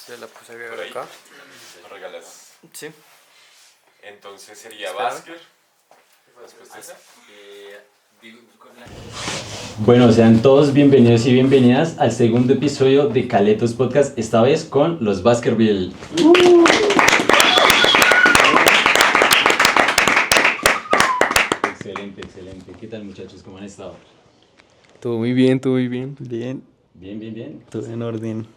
Ya la puse a Por grabar ahí. acá. ¿Lo regalas? Sí. Entonces sería Espera. Basker. Después esa. Bueno, sean todos bienvenidos y bienvenidas al segundo episodio de Caletos Podcast, esta vez con los Baskerville. Excelente, excelente. ¿Qué tal, muchachos? ¿Cómo han estado? Todo muy bien, todo muy bien. Bien, Bien, bien, bien. todo en orden.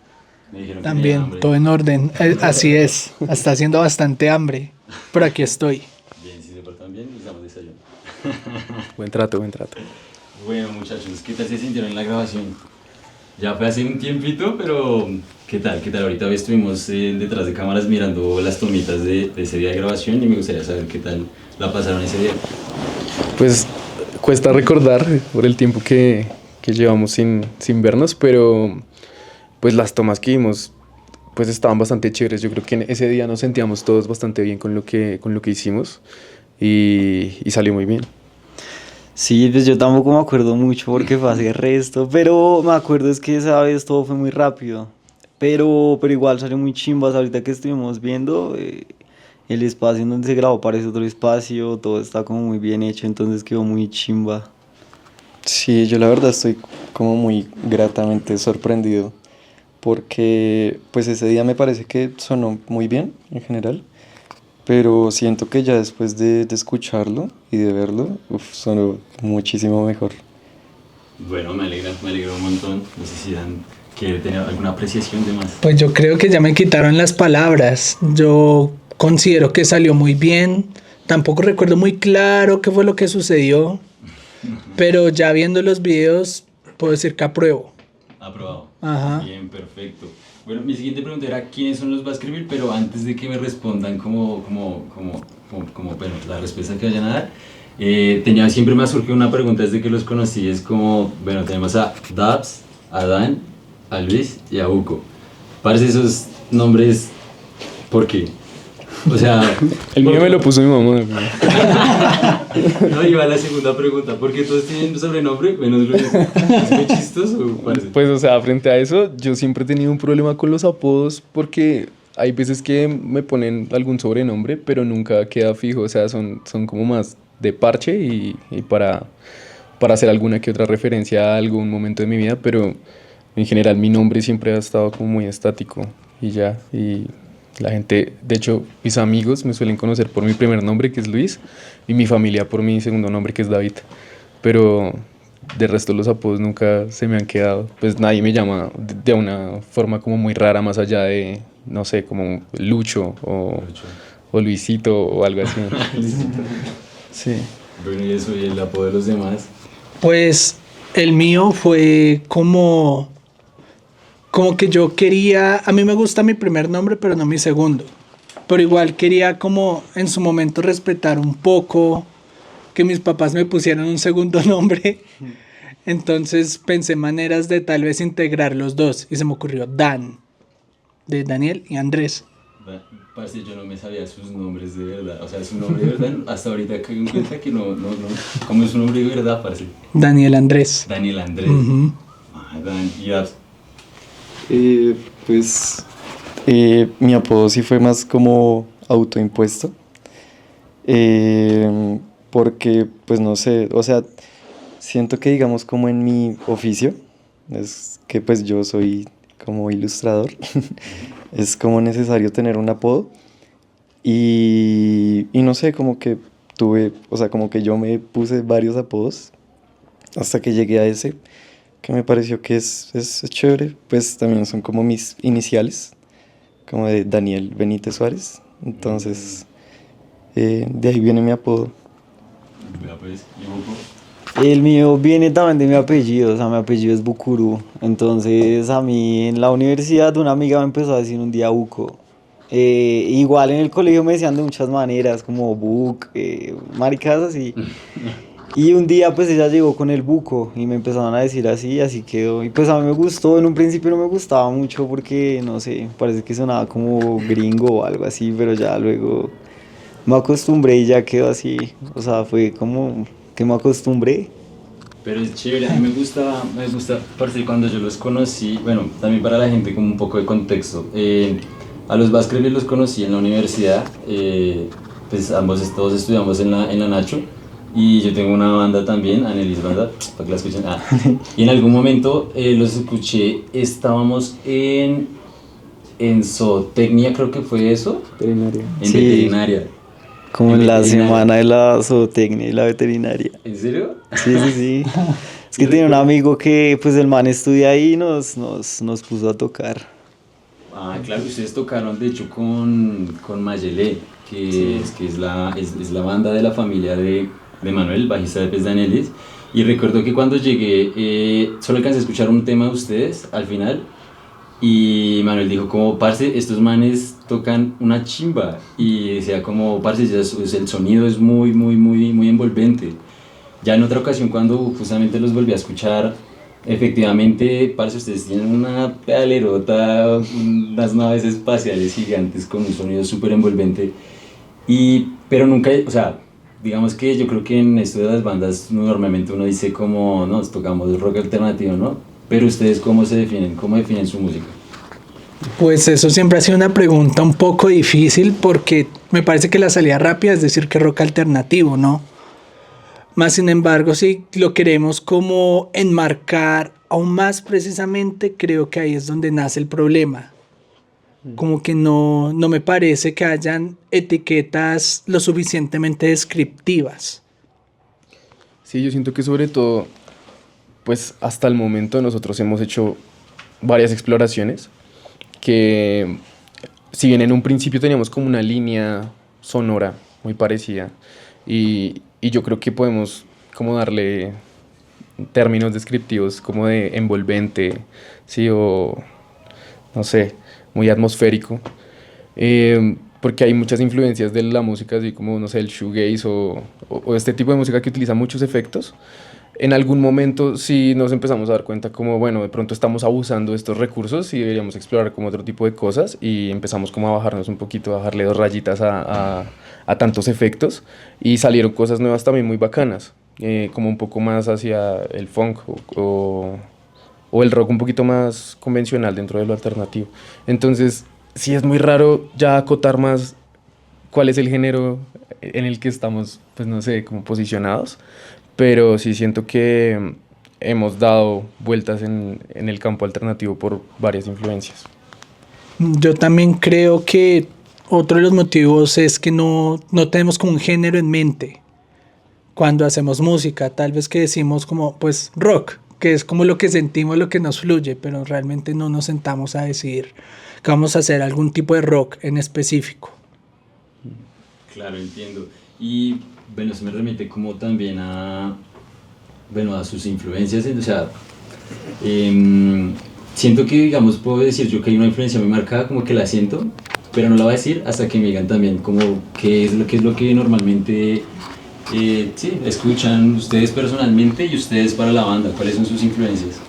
Me dijeron que tenían También, hambre. todo en orden. Así es. Está haciendo bastante hambre. Pero aquí estoy. Bien, si se portan bien, les damos desayuno. Buen trato, buen trato. Bueno, muchachos, ¿qué tal se sintieron en la grabación? Ya fue hace un tiempito, pero ¿qué tal? ¿Qué tal? Ahorita hoy estuvimos detrás de cámaras mirando las tomitas de ese día de grabación y me gustaría saber qué tal la pasaron ese día. Pues cuesta recordar por el tiempo que llevamos sin vernos, pero pues las tomas que vimos pues estaban bastante chéveres. Yo creo que en ese día nos sentíamos todos bastante bien con lo que hicimos y salió muy bien. Sí, pues yo tampoco me acuerdo mucho porque fue hace resto, pero me acuerdo es que esa vez todo fue muy rápido. Pero igual salió muy chimbas ahorita que estuvimos viendo. El espacio en donde se grabó parece otro espacio, todo está como muy bien hecho, entonces quedó muy chimba. Sí, yo la verdad estoy como muy gratamente sorprendido porque pues ese día me parece que sonó muy bien en general, pero siento que ya después de escucharlo y de verlo, sonó muchísimo mejor. Bueno, me alegra un montón. No sé si quieren tener alguna apreciación de más. Pues yo creo que ya me quitaron las palabras. Yo considero que salió muy bien. Tampoco recuerdo muy claro qué fue lo que sucedió. Pero ya viendo los videos, puedo decir que apruebo. Aprobado. Ajá. Bien, perfecto. Bueno, mi siguiente pregunta era quiénes son los Baskerville, pero antes de que me respondan como bueno, la respuesta que vayan a dar, siempre me ha surgido una pregunta desde que los conocí, es como, bueno, tenemos a Dabs, a Dan, a Luis y a Uco. Parece esos nombres, ¿por qué? O sea... El mío me lo puso mi mamá. No, iba a la segunda pregunta, ¿por qué todos tienen sobrenombre menos Luis? ¿Es muy chistoso? Parece. Pues o sea, frente a eso, yo siempre he tenido un problema con los apodos porque hay veces que me ponen algún sobrenombre, pero nunca queda fijo, o sea, son como más de parche y para hacer alguna que otra referencia a algún momento de mi vida, pero en general mi nombre siempre ha estado como muy estático y ya, y la gente, de hecho, mis amigos me suelen conocer por mi primer nombre, que es Luis, y mi familia por mi segundo nombre, que es David, pero de resto los apodos nunca se me han quedado, pues nadie me llama de una forma como muy rara, más allá de, no sé, como Lucho o Luisito o algo así. Sí. Bueno, y eso, y el apodo de los demás. Pues el mío fue como que yo quería, a mí me gusta mi primer nombre, pero no mi segundo. Pero igual quería como en su momento respetar un poco que mis papás me pusieran un segundo nombre. Entonces pensé maneras de tal vez integrar los dos y se me ocurrió Dan, de Daniel y Andrés. Parce, yo no me sabía sus nombres de verdad, o sea, su nombre de verdad, hasta ahorita que me cuenta que no, ¿cómo es su nombre de verdad, parce? Daniel Andrés. Daniel Andrés. Ujú. Dan, y Dabs. Pues mi apodo sí fue más como autoimpuesto, porque pues no sé, o sea, siento que digamos como en mi oficio, es que pues yo soy como ilustrador, es como necesario tener un apodo y no sé, como que tuve, o sea, como que yo me puse varios apodos hasta que llegué a ese que me pareció que es chévere, pues también son como mis iniciales, como de Daniel Benítez Suárez, entonces de ahí viene mi apodo. Vea pues, y Uco. El mío viene también de mi apellido, o sea, mi apellido es Bucurú. Entonces a mí en la universidad una amiga me empezó a decir un día Uco. Igual en el colegio me decían de muchas maneras, como Buc, maricas así. Y un día pues ella llegó con el Buco y me empezaron a decir así quedó. Y pues a mí me gustó, en un principio no me gustaba mucho porque, no sé, parece que sonaba como gringo o algo así, pero ya luego me acostumbré y ya quedó así. O sea, fue como que me acostumbré Pero es chévere, a mí me gusta, parce, cuando yo los conocí, bueno, también para la gente como un poco de contexto, a los Baskerville los conocí en la universidad, pues todos estudiamos en la Nacho, y yo tengo una banda también, Anelis Banda, para que la escuchen, y en algún momento los escuché, estábamos en zootecnia, creo que fue eso, Veterinaria. en Sí, veterinaria. como en la veterinaria. semana de la zootecnia y la veterinaria. ¿En serio? Sí, sí, sí. Es que tiene un amigo que, pues el man estudia ahí y nos puso a tocar. Ah, claro, ustedes tocaron de hecho con Mayelé, que es la banda de la familia de Manuel, bajista de Pez Danelis. Y recuerdo que cuando llegué, solo alcancé a escuchar un tema de ustedes al final. Y Manuel dijo como, parce, estos manes tocan una chimba. Y decía como, parce, el sonido es muy, muy, muy, muy envolvente. Ya en otra ocasión cuando justamente los volví a escuchar, efectivamente, parce, ustedes tienen una pedalerota, unas naves espaciales gigantes con un sonido súper envolvente. Pero nunca, o sea, digamos que yo creo que en esto de las bandas normalmente uno dice como, no, tocamos rock alternativo, ¿no? Pero ustedes, ¿cómo se definen? ¿Cómo definen su música? Pues eso siempre ha sido una pregunta un poco difícil porque me parece que la salida rápida es decir que rock alternativo, ¿no? Más sin embargo, si lo queremos como enmarcar aún más precisamente, creo que ahí es donde nace el problema. Como que no me parece que hayan etiquetas lo suficientemente descriptivas. Sí, yo siento que sobre todo, pues hasta el momento nosotros hemos hecho varias exploraciones que, si bien en un principio teníamos como una línea sonora muy parecida, y yo creo que podemos como darle términos descriptivos como de envolvente, sí, o no sé, muy atmosférico, porque hay muchas influencias de la música, así como, no sé, el shoegaze o este tipo de música que utiliza muchos efectos. En algún momento sí nos empezamos a dar cuenta como, bueno, de pronto estamos abusando de estos recursos y deberíamos explorar como otro tipo de cosas, y empezamos como a bajarnos un poquito, a bajarle 2 rayitas a tantos efectos, y salieron cosas nuevas también muy bacanas, como un poco más hacia el funk o el rock un poquito más convencional dentro de lo alternativo. Entonces, sí es muy raro ya acotar más cuál es el género en el que estamos, pues no sé, como posicionados, pero sí siento que hemos dado vueltas en el campo alternativo por varias influencias. Yo también creo que otro de los motivos es que no tenemos como un género en mente cuando hacemos música. Tal vez que decimos como pues rock, que es como lo que sentimos, lo que nos fluye, pero realmente no nos sentamos a decir que vamos a hacer algún tipo de rock en específico. Claro, entiendo. Y bueno, se me remite como también bueno, a sus influencias, o sea, siento que, digamos, puedo decir yo que hay una influencia muy marcada, como que la siento, pero no la voy a decir hasta que me digan también como qué es lo que normalmente sí, escuchan ustedes personalmente y ustedes para la banda. ¿Cuáles son sus influencias?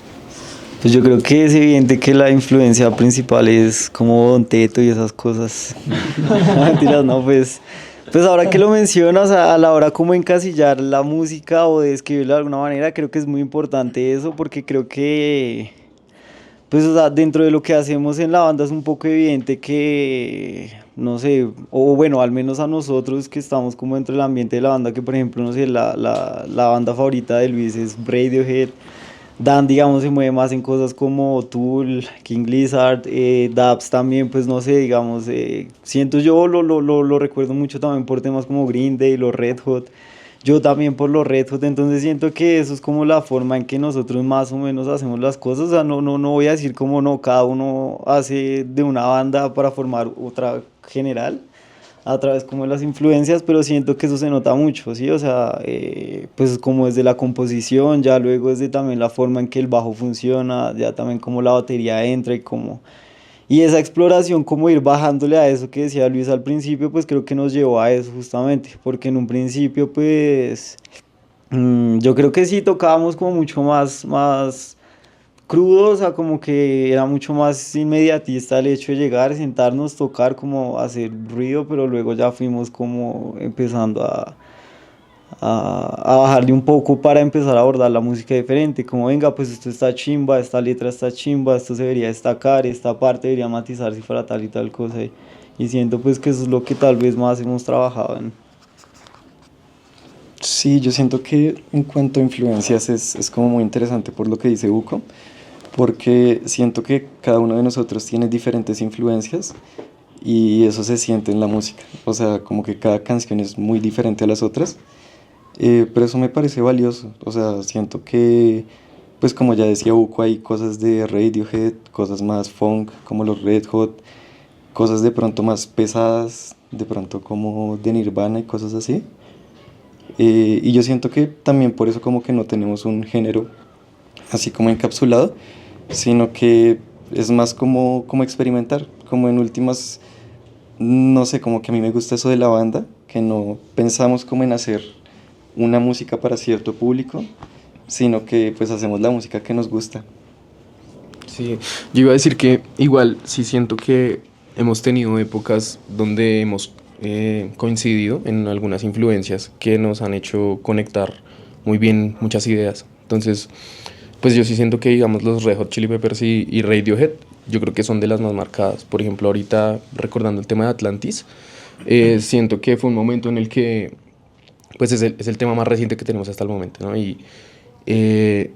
Pues yo creo que es evidente que la influencia principal es como Don Teto y esas cosas. No, mentiras, no, pues ahora que lo mencionas, a la hora como encasillar la música o describirla de alguna manera, creo que es muy importante eso, porque creo que, pues, o sea, dentro de lo que hacemos en la banda es un poco evidente que, no sé, o bueno, al menos a nosotros que estamos como dentro del ambiente de la banda, que por ejemplo, no sé, la banda favorita de Luis es Radiohead. Dan, digamos, se mueve más en cosas como Tool, King Lizard, Dubs también, pues no sé, digamos, siento yo, lo recuerdo mucho también por temas como Green Day, los Red Hot, yo también por los Red Hot, entonces siento que eso es como la forma en que nosotros más o menos hacemos las cosas, o sea, no voy a decir como no, cada uno hace de una banda para formar otra general, a través como de las influencias, pero siento que eso se nota mucho, ¿sí? O sea, pues como desde la composición, ya luego desde también la forma en que el bajo funciona, ya también como la batería entra y como... Y esa exploración, como ir bajándole a eso que decía Luis al principio, pues creo que nos llevó a eso justamente, porque en un principio, pues, yo creo que sí tocábamos como mucho más crudo, o sea, como que era mucho más inmediatista el hecho de llegar, sentarnos, tocar, como hacer ruido, pero luego ya fuimos como empezando a bajarle un poco para empezar a abordar la música diferente, como venga, pues esto está chimba, esta letra está chimba, esto se debería destacar, esta parte debería matizar si fuera tal y tal cosa, y siento pues que eso es lo que tal vez más hemos trabajado en. Sí, yo siento que en cuanto a influencias es como muy interesante por lo que dice Uco, porque siento que cada uno de nosotros tiene diferentes influencias y eso se siente en la música, o sea, como que cada canción es muy diferente a las otras, pero eso me parece valioso, o sea, siento que, pues como ya decía Uco, hay cosas de Radiohead, cosas más funk, como los Red Hot, cosas de pronto más pesadas, de pronto como de Nirvana y cosas así. Y yo siento que también por eso como que no tenemos un género así como encapsulado, sino que es más como experimentar, como en últimas, no sé, como que a mí me gusta eso de la banda, que no pensamos como en hacer una música para cierto público, sino que pues hacemos la música que nos gusta. Sí, yo iba a decir que igual sí siento que hemos tenido épocas donde hemos coincidido en algunas influencias que nos han hecho conectar muy bien muchas ideas. Entonces, pues yo sí siento que digamos los Red Hot Chili Peppers y Radiohead, yo creo que son de las más marcadas. Por ejemplo, ahorita recordando el tema de Atlantis, siento que fue un momento en el que pues es el tema más reciente que tenemos hasta el momento, ¿no? Y eh,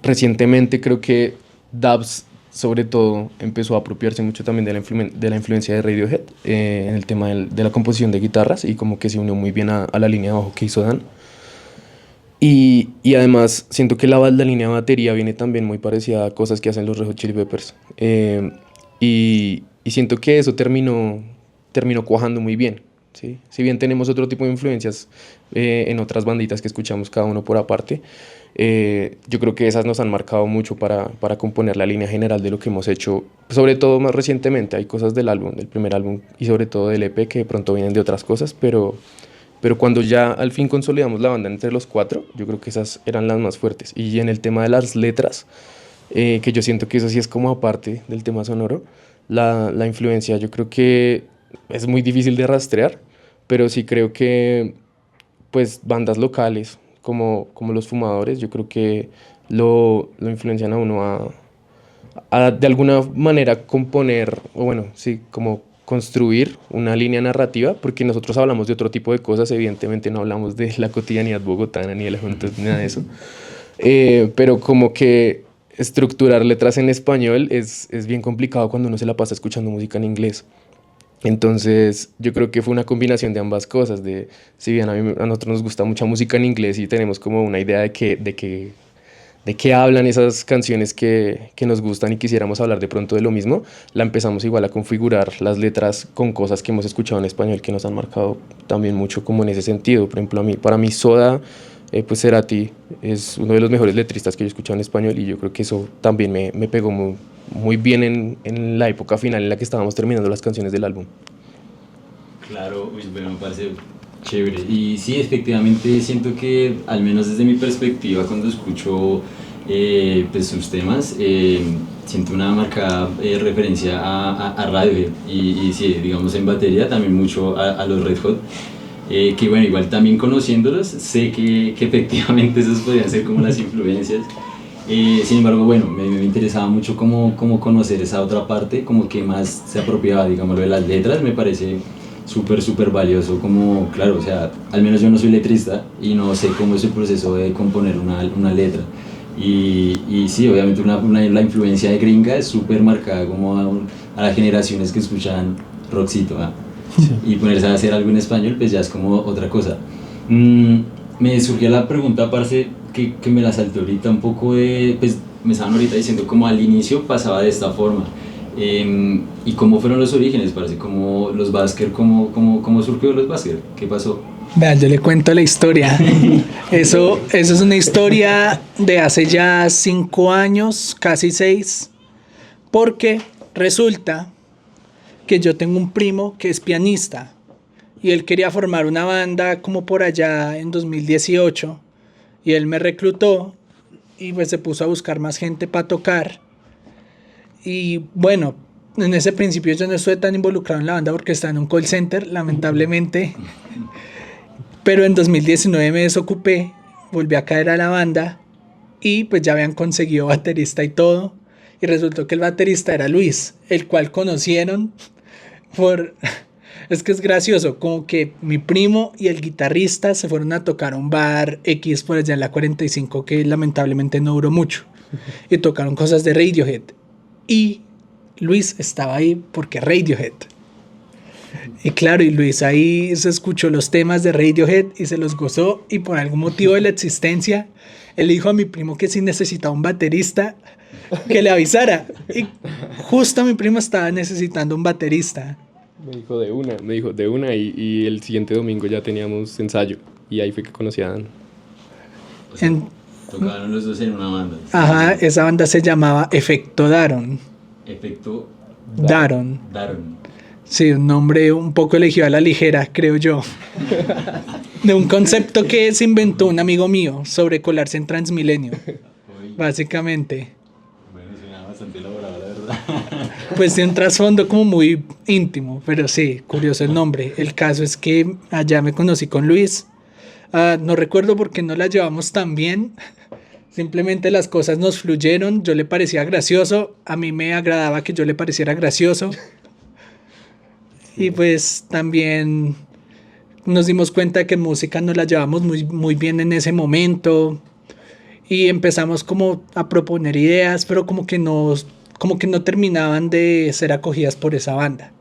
recientemente creo que Dubs, sobre todo, empezó a apropiarse mucho también de la influencia de Radiohead en el tema de la composición de guitarras y como que se unió muy bien a la línea de bajo que hizo Dan. Y además siento que la línea de batería viene también muy parecida a cosas que hacen los Red Hot Chili Peppers. Y siento que eso terminó cuajando muy bien, ¿sí? Si bien tenemos otro tipo de influencias en otras banditas que escuchamos cada uno por aparte, yo creo que esas nos han marcado mucho para componer la línea general de lo que hemos hecho, sobre todo más recientemente. Hay cosas del álbum, del primer álbum y sobre todo del EP que de pronto vienen de otras cosas, pero cuando ya al fin consolidamos la banda entre los cuatro, yo creo que esas eran las más fuertes. Y en el tema de las letras, que yo siento que eso sí es como aparte del tema sonoro, la influencia yo creo que es muy difícil de rastrear, pero sí creo que pues bandas locales como Los Fumadores, yo creo que lo influencian a uno a de alguna manera componer, o bueno, sí, como construir una línea narrativa, porque nosotros hablamos de otro tipo de cosas, evidentemente no hablamos de la cotidianidad bogotana ni de la juventud ni nada de eso, pero como que estructurar letras en español es bien complicado cuando uno se la pasa escuchando música en inglés. Entonces, yo creo que fue una combinación de ambas cosas, de si bien a nosotros nos gusta mucha música en inglés y tenemos como una idea de qué hablan esas canciones que nos gustan y quisiéramos hablar de pronto de lo mismo, la empezamos igual a configurar las letras con cosas que hemos escuchado en español que nos han marcado también mucho como en ese sentido. Por ejemplo, para mí Soda, pues Cerati es uno de los mejores letristas que yo he escuchado en español y yo creo que eso también me pegó muy bien en la época final en la que estábamos terminando las canciones del álbum. Claro, uy, bueno, me parece chévere. Y sí, efectivamente siento que, al menos desde mi perspectiva, cuando escucho pues sus temas, siento una marcada referencia a Radiohead. Y sí, digamos en batería también mucho a los Red Hot. Que bueno, igual también conociéndolos, sé que efectivamente esas podrían ser como las influencias. Sin embargo, bueno, me interesaba mucho como conocer esa otra parte, como que más se apropiaba, digamos, de las letras. Me parece súper valioso, como, claro, o sea, al menos yo no soy letrista y no sé cómo es el proceso de componer una letra. Y sí, obviamente la influencia de gringa es súper marcada como a las generaciones que escuchan rockcito, ¿eh? Sí. Y ponerse a hacer algo en español, pues ya es como otra cosa. Me surgió la pregunta, parce, que me la salté ahorita un poco pues me estaban ahorita diciendo como al inicio pasaba de esta forma. ¿Y cómo fueron los orígenes, parce? ¿Cómo los Basker, cómo surgió los Basker? ¿Qué pasó? Vean, yo le cuento la historia. Eso es una historia de hace ya 5 años, casi 6, porque resulta que yo tengo un primo que es pianista y él quería formar una banda como por allá en 2018 y él me reclutó y pues se puso a buscar más gente para tocar y bueno, en ese principio yo no estuve tan involucrado en la banda porque estaba en un call center, lamentablemente. Pero en 2019 me desocupé, volví a caer a la banda y pues ya habían conseguido baterista y todo. Y resultó que el baterista era Luis, el cual conocieron por... Es que es gracioso, como que mi primo y el guitarrista se fueron a tocar a un bar X por allá en la 45 que lamentablemente no duró mucho. Y tocaron cosas de Radiohead. Y Luis estaba ahí porque Radiohead. Y claro, y Luis ahí se escuchó los temas de Radiohead y se los gozó. Y por algún motivo de la existencia, él le dijo a mi primo que si necesitaba un baterista, que le avisara. Y justo mi primo estaba necesitando un baterista. Me dijo de una y el siguiente domingo ya teníamos ensayo y ahí fue que conocí a Dan. O sea, En- tocaron los dos en una banda. Ajá, esa banda se llamaba Efecto Daron. Efecto Daron. Daron. Sí, un nombre un poco elegido a la ligera, creo yo. De un concepto que se inventó un amigo mío sobre colarse en Transmilenio, Uy, básicamente. bueno, suena bastante elaborado, la verdad. Pues tiene un trasfondo como muy íntimo, pero sí, curioso el nombre. El caso es que allá me conocí con Luis. No recuerdo por qué no la llevamos tan bien. Simplemente las cosas nos fluyeron. Yo le parecía gracioso. A mí me agradaba que yo le pareciera gracioso. Y pues también nos dimos cuenta de que en música nos la llevamos muy bien en ese momento. Y empezamos como a proponer ideas, pero como que no terminaban de ser acogidas por esa banda.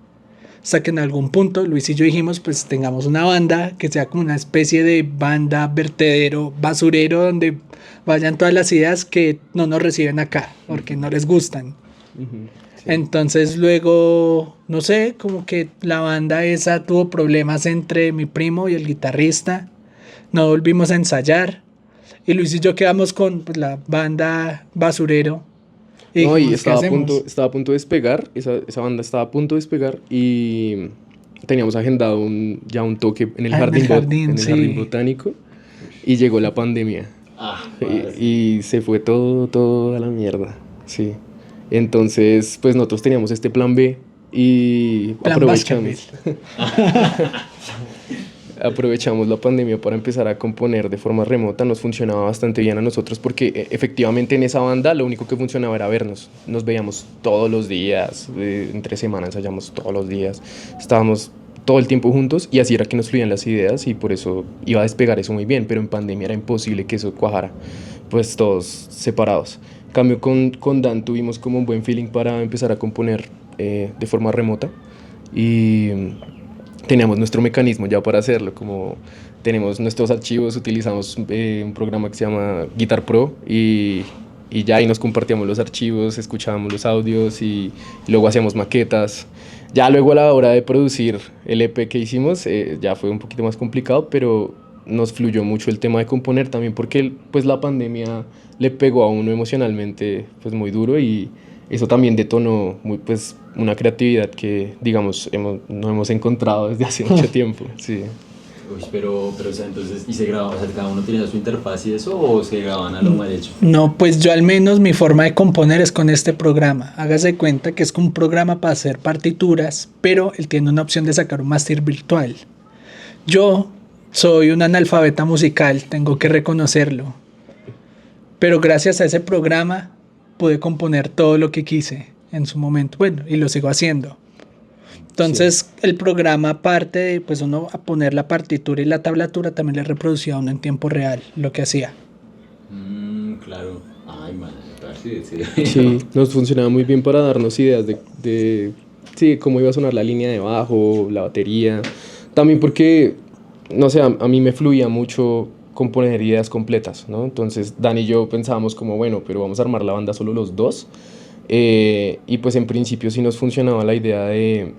Hasta que en algún punto Luis y yo dijimos, pues tengamos una banda que sea como una especie de banda vertedero, basurero, donde vayan todas las ideas que no nos reciben acá, porque no les gustan. Entonces luego, no sé, como que la banda esa tuvo problemas entre mi primo y el guitarrista. No volvimos a ensayar. Y Luis y yo quedamos con pues, la banda basurero. No, y dijimos, ¿qué hacemos? estaba a punto de despegar, esa banda estaba a punto de despegar y teníamos agendado ya un toque en el Ah, en jardín, el jardín, sí. jardín botánico y llegó la pandemia Ah, y se fue todo a la mierda, sí. Entonces, pues nosotros teníamos este plan B y Plan aprovechamos la pandemia para empezar a componer de forma remota. Nos funcionaba bastante bien a nosotros porque efectivamente en esa banda lo único que funcionaba era vernos. Nos veíamos todos los días, entre semanas ensayamos todos los días, estábamos todo el tiempo juntos y así era que nos fluían las ideas y por eso iba a despegar eso muy bien, pero en pandemia era imposible que eso cuajara, pues todos separados. En cambio con Dan tuvimos como un buen feeling para empezar a componer de forma remota y teníamos nuestro mecanismo ya para hacerlo, como tenemos nuestros archivos, utilizamos un programa que se llama Guitar Pro y ya ahí nos compartíamos los archivos, escuchábamos los audios y luego hacíamos maquetas. Ya luego a la hora de producir el EP que hicimos ya fue un poquito más complicado, pero nos fluyó mucho el tema de componer también porque pues la pandemia le pegó a uno emocionalmente pues muy duro y eso también detonó pues una creatividad que digamos no hemos encontrado desde hace mucho tiempo, sí. Uy, pero, o sea, entonces, ¿y se grababa? O sea, ¿cada uno tenía su interfaz y eso o se grababan a lo mal hecho? No, pues yo al menos mi forma de componer es con este programa. Hágase cuenta que es como un programa para hacer partituras, pero él tiene una opción de sacar un máster virtual. Yo soy un analfabeta musical, tengo que reconocerlo. Pero gracias a ese programa pude componer todo lo que quise en su momento. Bueno, y lo sigo haciendo. Entonces el programa, aparte de pues uno a poner la partitura y la tablatura, también le reproducía a uno en tiempo real lo que hacía. Claro. Ay, madre, sí. Sí, nos funcionaba muy bien para darnos ideas de cómo iba a sonar la línea de bajo, la batería. También porque, no sé, a mí me fluía mucho componer ideas completas, ¿no? Entonces Dan y yo pensábamos como, bueno, pero vamos a armar la banda solo los dos. Y pues en principio sí nos funcionaba la idea de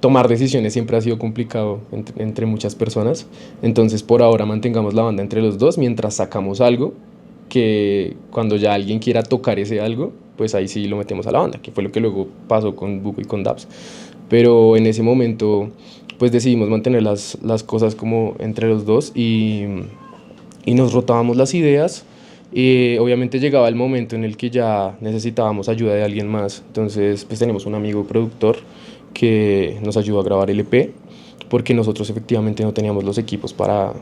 tomar decisiones, siempre ha sido complicado entre muchas personas. Entonces por ahora mantengamos la banda entre los dos mientras sacamos algo que cuando ya alguien quiera tocar ese algo, pues ahí sí lo metemos a la banda, que fue lo que luego pasó con Buco y con Dabs. Pero en ese momento pues decidimos mantener las cosas como entre los dos y nos rotábamos las ideas. Y obviamente llegaba el momento en el que ya necesitábamos ayuda de alguien más. Entonces pues tenemos un amigo productor que nos ayudó a grabar el EP porque nosotros efectivamente no teníamos los equipos para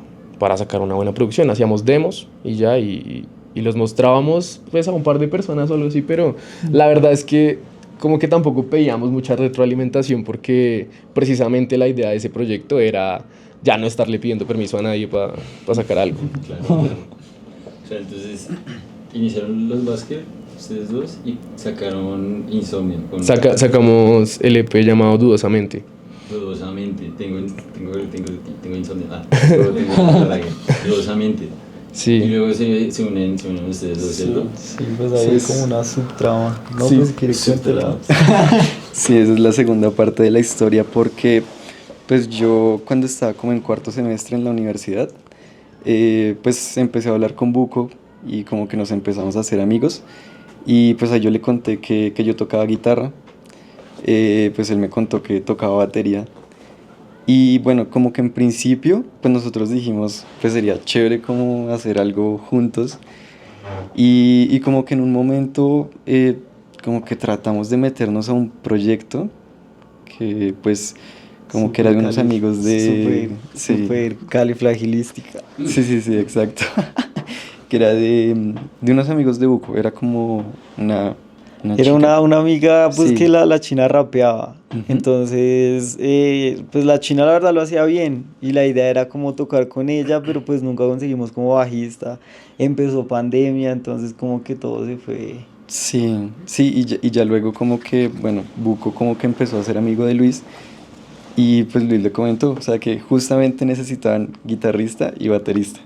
sacar una buena producción. Hacíamos demos y ya, y los mostrábamos pues a un par de personas o algo así, pero la verdad es que como que tampoco pedíamos mucha retroalimentación porque precisamente la idea de ese proyecto era ya no estarle pidiendo permiso a nadie para sacar algo. Claro, claro. O sea, entonces iniciaron los Basker, ustedes dos, y sacaron Insomnio. Sacamos el EP llamado Dudosamente. Dudosamente, tengo insomnio. Dudosamente. Sí. Y luego se unen ustedes dos, ¿cierto? Sí, pues ahí hay como una subtrama. No, Sí, pues si quiere cuéntela. Sí, esa es la segunda parte de la historia porque pues yo cuando estaba como en cuarto semestre en la universidad, pues empecé a hablar con Buco y como que nos empezamos a hacer amigos y pues a yo le conté que yo tocaba guitarra, pues él me contó que tocaba batería y bueno, como que en principio pues nosotros dijimos pues sería chévere como hacer algo juntos y como que en un momento como que tratamos de meternos a un proyecto que pues como que era de unos amigos de... Super califragilística. Sí, exacto. Que era de unos amigos de Buco, era como una Era chica. una amiga pues Sí. que la china rapeaba. Ujú. Entonces, pues la china la verdad lo hacía bien y la idea era como tocar con ella, pero pues nunca conseguimos como bajista. Empezó pandemia, entonces como que todo se fue. Sí, y ya luego como que, bueno, Buco como que empezó a ser amigo de Luis y pues Luis le comentó, o sea que justamente necesitaban guitarrista y baterista.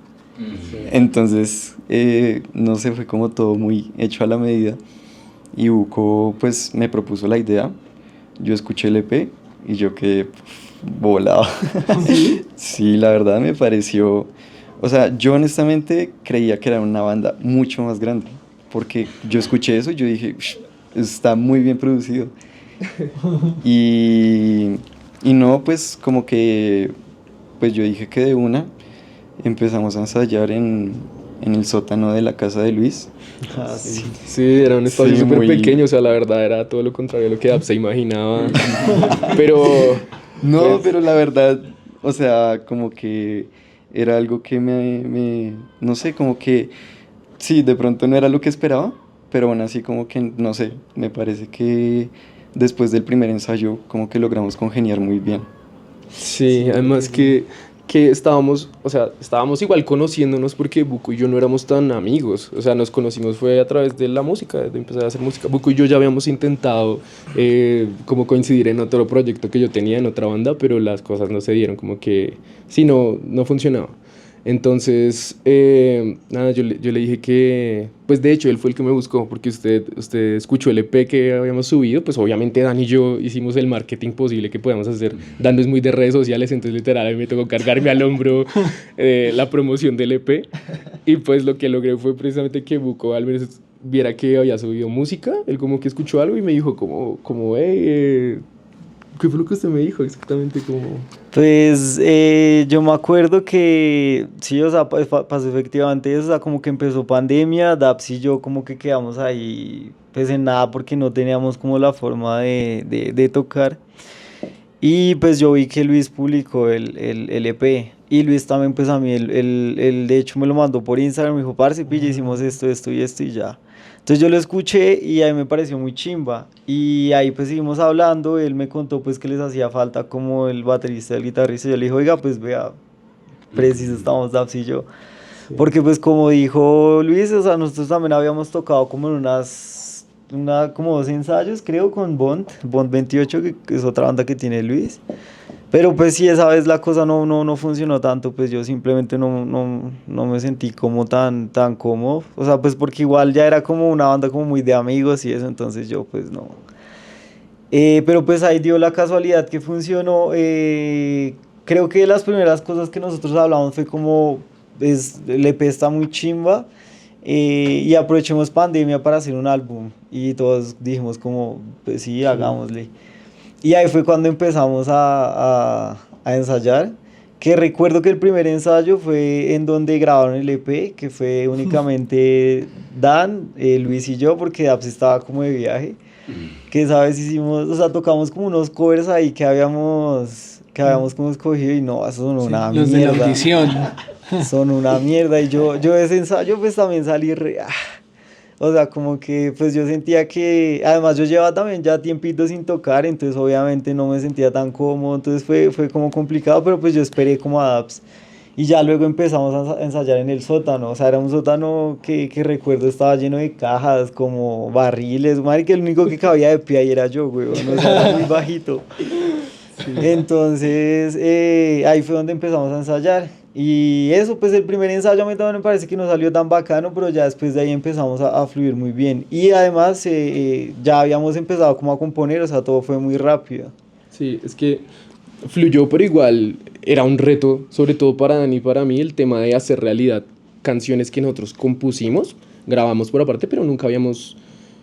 Entonces, no sé, fue como todo muy hecho a la medida y Buco pues me propuso la idea, yo escuché el EP y yo quedé volado. Sí, la verdad me pareció, o sea, yo honestamente creía que era una banda mucho más grande, porque yo escuché eso y yo dije, "Ush, está muy bien producido". Y, y no, pues como que, pues yo dije que de una empezamos a ensayar en el sótano de la casa de Luis. Ah, sí. Sí, era un espacio Sí, súper muy- pequeño, o sea, la verdad era todo lo contrario a lo que Dab se imaginaba. Pero No, pues, pero la verdad, o sea, como que era algo que no sé, como que sí, de pronto no era lo que esperaba, pero aún así como que, no sé, me parece que después del primer ensayo como que logramos congeniar muy bien. sí, además que estábamos, o sea, estábamos igual conociéndonos porque Buco y yo no éramos tan amigos, o sea, nos conocimos fue a través de la música, de empezar a hacer música. Buco y yo ya habíamos intentado como coincidir en otro proyecto que yo tenía en otra banda, pero las cosas no se dieron, como que sí, no funcionaba. Entonces, nada, yo le dije que, pues de hecho, él fue el que me buscó, porque usted escuchó el EP que habíamos subido, pues obviamente Dan y yo hicimos el marketing posible que podíamos hacer. Dan es muy de redes sociales, entonces literal a mí me tocó cargarme al hombro la promoción del EP, y pues lo que logré fue precisamente que Buco al menos viera que había subido música, él como que escuchó algo y me dijo como hey, ¿qué fue lo que usted me dijo exactamente? Como... Pues yo me acuerdo que sí, o sea, pasó efectivamente eso, o sea, como que empezó pandemia, Daps y yo como que quedamos ahí, pues en nada porque no teníamos como la forma de tocar. Y pues yo vi que Luis publicó el EP y Luis también pues a mí, él de hecho me lo mandó por Instagram, me dijo, parce, pilla, hicimos esto y ya. Entonces yo lo escuché y ahí me pareció muy chimba y ahí pues seguimos hablando, él me contó pues que les hacía falta como el baterista, el guitarrista, yo le dije, oiga, pues vea, preciso estamos Daps y yo, porque pues como dijo Luis, o sea, nosotros también habíamos tocado como en como 2 ensayos creo con Bond 28, que es otra banda que tiene Luis. Pero pues sí, esa vez la cosa no funcionó tanto, pues yo simplemente no me sentí como tan cómodo. O sea, pues porque igual ya era como una banda como muy de amigos y eso, entonces yo pues no. Pero pues ahí dio la casualidad que funcionó. Creo que las primeras cosas que nosotros hablamos fue como, el EP está muy chimba y aprovechemos pandemia para hacer un álbum. Y todos dijimos como, pues sí, hagámosle. Y ahí fue cuando empezamos a ensayar, que recuerdo que el primer ensayo fue en donde grabaron el EP, que fue únicamente Dan, Luis y yo, porque Daps estaba como de viaje, que esa vez hicimos, o sea, tocamos como unos covers ahí que habíamos que habíamos como escogido y no, eso sonó una Los de la mierda. audición. Son una mierda y yo de ese ensayo pues también salí o sea, como que pues yo sentía que, además yo llevaba también ya tiempito sin tocar, entonces obviamente no me sentía tan cómodo, entonces fue como complicado, pero pues yo esperé como a Daps y ya luego empezamos a ensayar en el sótano, o sea, era un sótano que recuerdo estaba lleno de cajas, como barriles, marica, el único que cabía de pie ahí era yo, güey, o sea, era muy bajito. Entonces, ahí fue donde empezamos a ensayar. Y eso, pues el primer ensayo a mí también me parece que no salió tan bacano, pero ya después de ahí empezamos a fluir muy bien. Y además, ya habíamos empezado como a componer, o sea, todo fue muy rápido. Sí, es que fluyó, pero igual era un reto, sobre todo para Dani y para mí, el tema de hacer realidad canciones que nosotros compusimos, grabamos por aparte, pero nunca habíamos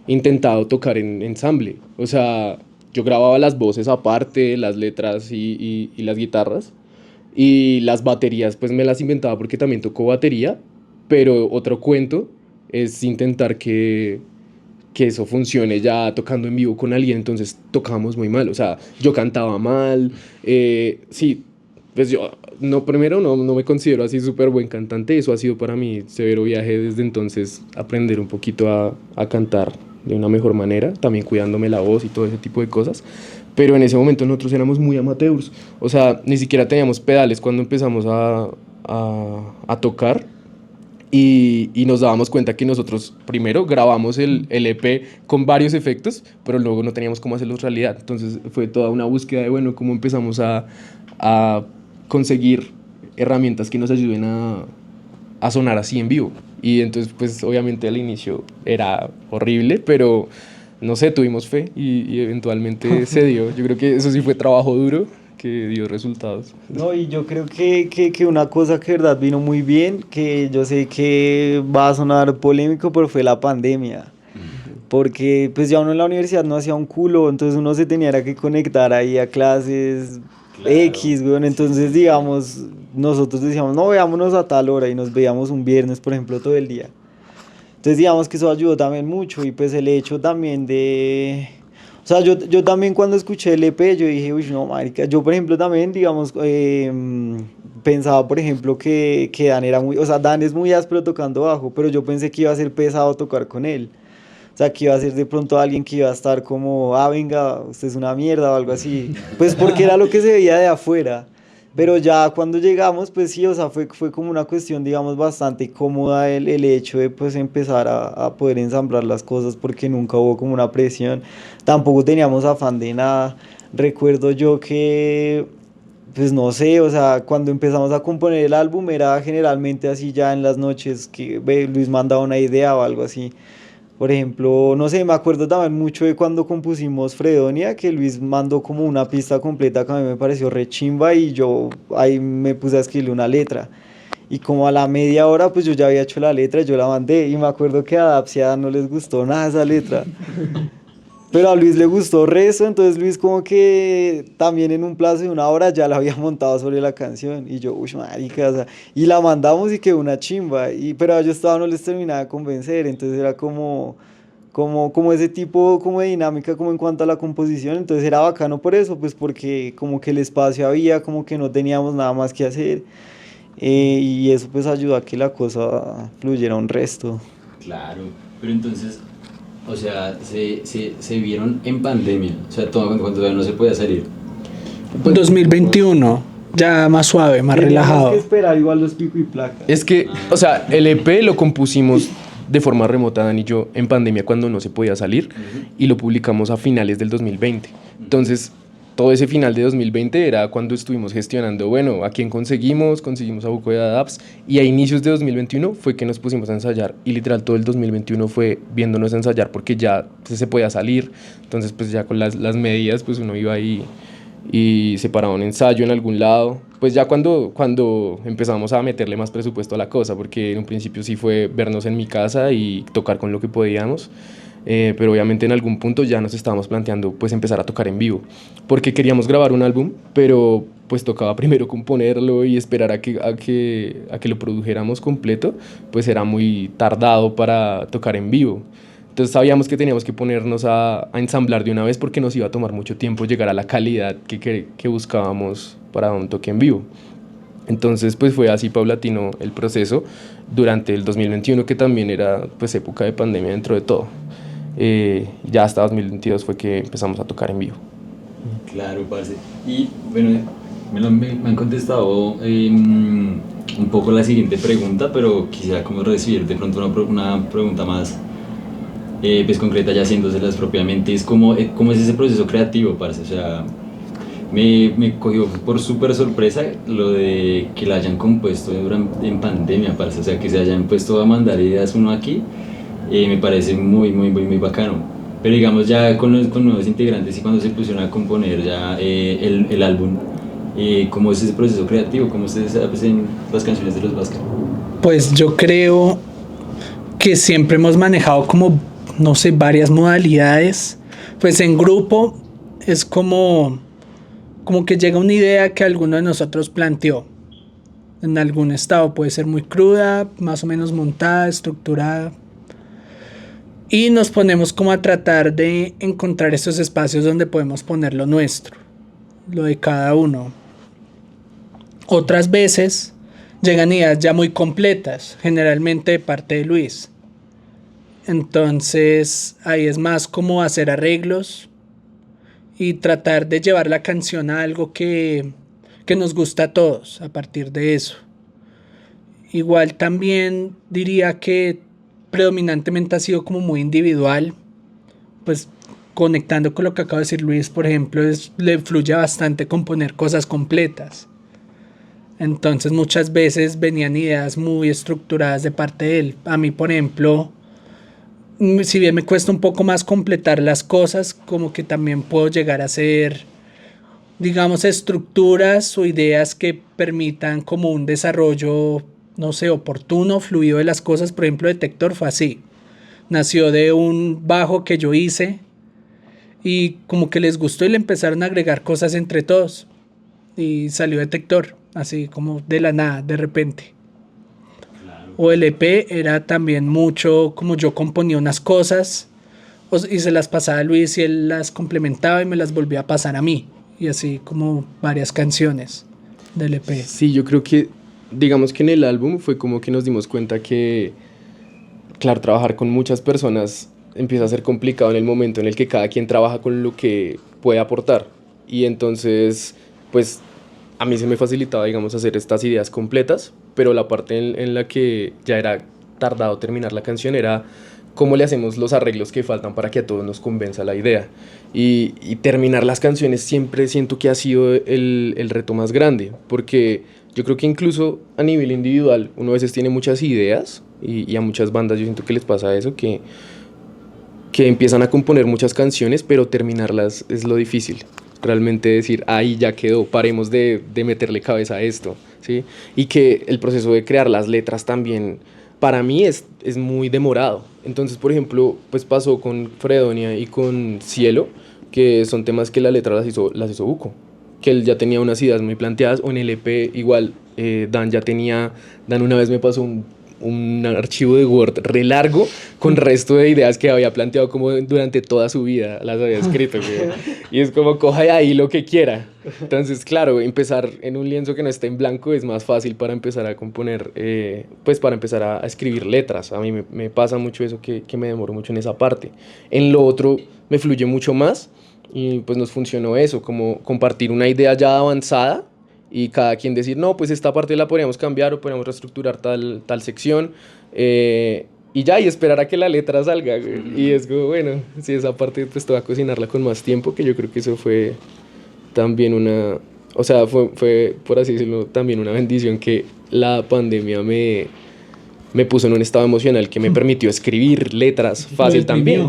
intentado tocar en ensamble. O sea, yo grababa las voces aparte, las letras y las guitarras, y las baterías pues me las inventaba porque también tocó batería, pero otro cuento es intentar que eso funcione ya tocando en vivo con alguien, entonces tocábamos muy mal, o sea, yo cantaba mal, sí, pues yo no, primero no me considero así súper buen cantante, eso ha sido para mí severo viaje desde entonces, aprender un poquito a cantar de una mejor manera, también cuidándome la voz y todo ese tipo de cosas, pero en ese momento nosotros éramos muy amateurs, o sea, ni siquiera teníamos pedales cuando empezamos a tocar, y nos dábamos cuenta que nosotros primero grabamos el EP con varios efectos, pero luego no teníamos cómo hacerlos realidad. Entonces fue toda una búsqueda de, bueno, cómo empezamos a conseguir herramientas que nos ayuden a sonar así en vivo. Y entonces, pues obviamente al inicio era horrible, pero no sé, tuvimos fe y eventualmente se dio. Yo creo que eso sí fue trabajo duro que dio resultados. No, y yo creo que una cosa que de verdad vino muy bien, que yo sé que va a sonar polémico, pero fue la pandemia. Porque pues ya uno en la universidad no hacía un culo, entonces uno se tenía que conectar ahí a clases Claro. X, weón. Entonces, digamos, nosotros decíamos, no, veámonos a tal hora y nos veíamos un viernes, por ejemplo, todo el día. Entonces, digamos que eso ayudó también mucho y pues el hecho también de... O sea, yo también cuando escuché el EP, yo dije, uy, no, marica, yo por ejemplo también, digamos, pensaba, por ejemplo, que Dan era muy, o sea, Dan es muy áspero tocando bajo, pero yo pensé que iba a ser pesado tocar con él. O sea, que iba a ser de pronto alguien que iba a estar como, venga, usted es una mierda o algo así. Pues porque era lo que se veía de afuera. Pero ya cuando llegamos, pues sí, o sea, fue como una cuestión, digamos, bastante cómoda el hecho de pues empezar a poder ensamblar las cosas porque nunca hubo como una presión. Tampoco teníamos afán de nada. Recuerdo yo que, pues no sé, o sea, cuando empezamos a componer el álbum era generalmente así ya en las noches que Luis mandaba una idea o algo así. Por ejemplo, no sé, me acuerdo también mucho de cuando compusimos Fredonia, que Luis mandó como una pista completa que a mí me pareció re chimba y yo ahí me puse a escribirle una letra. Y como a la media hora, pues yo ya había hecho la letra, yo la mandé y me acuerdo que a Daps y a Dan no les gustó nada esa letra. Pero a Luis le gustó resto, entonces Luis como que también en un plazo de una hora ya la había montado sobre la canción. Y yo, uy, marica, o sea, y la mandamos y quedó una chimba. Pero a ellos todavía no les terminaba de convencer, entonces era como ese tipo como de dinámica como en cuanto a la composición. Entonces era bacano por eso, pues porque como que el espacio había, como que no teníamos nada más que hacer. Y eso pues ayudó a que la cosa fluyera un resto. Claro, pero entonces, o sea, se vieron en pandemia, o sea, todo cuando todavía no se podía salir. 2021, ya más suave, más Teníamos relajado. que esperar igual los pico y placa. Es que, o sea, el EP lo compusimos de forma remota, Dan y yo, en pandemia cuando no se podía salir, y lo publicamos a finales del 2020. Entonces, todo ese final de 2020 era cuando estuvimos gestionando, bueno, a quién conseguimos a Buco de Adaps, y a inicios de 2021 fue que nos pusimos a ensayar, y literal todo el 2021 fue viéndonos ensayar porque ya se podía salir, entonces pues ya con las medidas pues uno iba ahí y se paraba un ensayo en algún lado, pues ya cuando empezamos a meterle más presupuesto a la cosa, porque en un principio sí fue vernos en mi casa y tocar con lo que podíamos, pero obviamente en algún punto ya nos estábamos planteando pues empezar a tocar en vivo, porque queríamos grabar un álbum, pero pues tocaba primero componerlo y esperar a que lo produjéramos completo, pues era muy tardado para tocar en vivo. Entonces sabíamos que teníamos que ponernos a ensamblar de una vez porque nos iba a tomar mucho tiempo llegar a la calidad que buscábamos para un toque en vivo. Entonces pues fue así paulatino el proceso durante el 2021, que también era pues época de pandemia dentro de todo. Ya hasta 2022 fue que empezamos a tocar en vivo. Claro, parce. Y bueno, me han contestado un poco la siguiente pregunta, pero quisiera como recibir de pronto una pregunta más pues concreta, ya haciéndoselas propiamente. Es cómo es ese proceso creativo, parce. O sea, me cogió por súper sorpresa lo de que la hayan compuesto en pandemia, parce. O sea, que se hayan puesto a mandar ideas uno aquí, me parece muy, muy, muy, muy bacano. Pero digamos ya con nuevos integrantes y cuando se pusieron a componer ya el álbum, ¿cómo es ese proceso creativo? ¿Cómo ustedes hacen las canciones de los Vázquez? Pues yo creo que siempre hemos manejado como, no sé, varias modalidades. Pues en grupo es como que llega una idea que alguno de nosotros planteó. En algún estado puede ser muy cruda, más o menos montada, estructurada. Y nos ponemos como a tratar de encontrar esos espacios donde podemos poner lo nuestro, lo de cada uno. Otras veces llegan ideas ya muy completas, generalmente de parte de Luis. Entonces ahí es más como hacer arreglos y tratar de llevar la canción a algo que nos gusta a todos a partir de eso. Igual también diría que predominantemente ha sido como muy individual, pues conectando con lo que acaba de decir Luis, por ejemplo, le fluye bastante componer cosas completas. Entonces muchas veces venían ideas muy estructuradas de parte de él. A mí, por ejemplo, si bien me cuesta un poco más completar las cosas, como que también puedo llegar a hacer, digamos, estructuras o ideas que permitan como un desarrollo, no sé, oportuno, fluido de las cosas. Por ejemplo, Detector fue así. Nació de un bajo que yo hice y como que les gustó y le empezaron a agregar cosas entre todos. Y salió Detector, así como de la nada, de repente. O el EP era también mucho como yo componía unas cosas y se las pasaba a Luis y él las complementaba y me las volvía a pasar a mí. Y así como varias canciones del EP. Sí, yo creo que, digamos que en el álbum fue como que nos dimos cuenta que, claro, trabajar con muchas personas empieza a ser complicado en el momento en el que cada quien trabaja con lo que puede aportar. Y entonces, pues, a mí se me facilitaba, digamos, hacer estas ideas completas, pero la parte en la que ya era tardado terminar la canción era cómo le hacemos los arreglos que faltan para que a todos nos convenza la idea. Y terminar las canciones siempre siento que ha sido el reto más grande, porque yo creo que incluso a nivel individual uno a veces tiene muchas ideas y a muchas bandas yo siento que les pasa eso, que empiezan a componer muchas canciones, pero terminarlas es lo difícil. Realmente decir, ahí ya quedó, paremos de meterle cabeza a esto, ¿sí? Y que el proceso de crear las letras también, para mí es muy demorado. Entonces, por ejemplo, pues pasó con Fredonia y con Cielo, que son temas que la letra las hizo Buco, que él ya tenía unas ideas muy planteadas, o en el EP igual, Dan una vez me pasó un archivo de Word re largo con resto de ideas que había planteado como durante toda su vida las había escrito, güey. Y es como coja de ahí lo que quiera. Entonces, claro, empezar en un lienzo que no esté en blanco es más fácil para empezar a componer, pues para empezar a escribir letras. A mí me pasa mucho eso, que me demoro mucho en esa parte. En lo otro me fluye mucho más y pues nos funcionó eso, como compartir una idea ya avanzada y cada quien decir, no, pues esta parte la podríamos cambiar o podríamos reestructurar tal sección, y ya, y esperar a que la letra salga, güey. Y es como, bueno, sí, esa parte pues te va a cocinarla con más tiempo, que yo creo que eso fue también o sea, fue por así decirlo, también una bendición que la pandemia me puso en un estado emocional que me permitió escribir letras fácil también.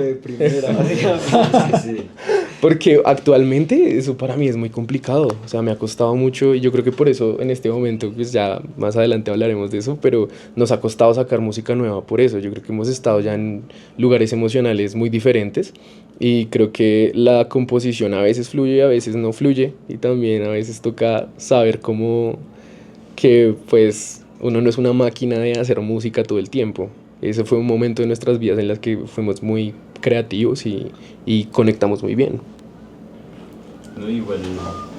Porque actualmente eso para mí es muy complicado, o sea, me ha costado mucho y yo creo que por eso en este momento, pues ya más adelante hablaremos de eso, pero nos ha costado sacar música nueva por eso. Yo creo que hemos estado ya en lugares emocionales muy diferentes y creo que la composición a veces fluye y a veces no fluye, y también a veces toca saber cómo que pues uno no es una máquina de hacer música todo el tiempo. Ese fue un momento de nuestras vidas en las que fuimos muy creativos y conectamos muy bien. No, igual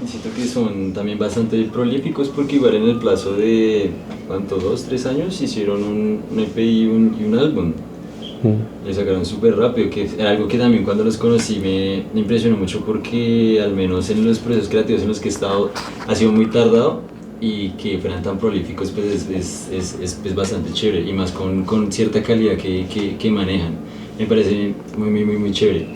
siento que son también bastante prolíficos porque igual en el plazo de, ¿cuánto? 2, 3 años hicieron un EP y un álbum. Lo sacaron súper rápido, que era algo que también cuando los conocí me impresionó mucho porque al menos en los procesos creativos en los que he estado ha sido muy tardado y que fueran tan prolíficos pues es bastante chévere y más con cierta calidad que manejan. Me parece muy chévere.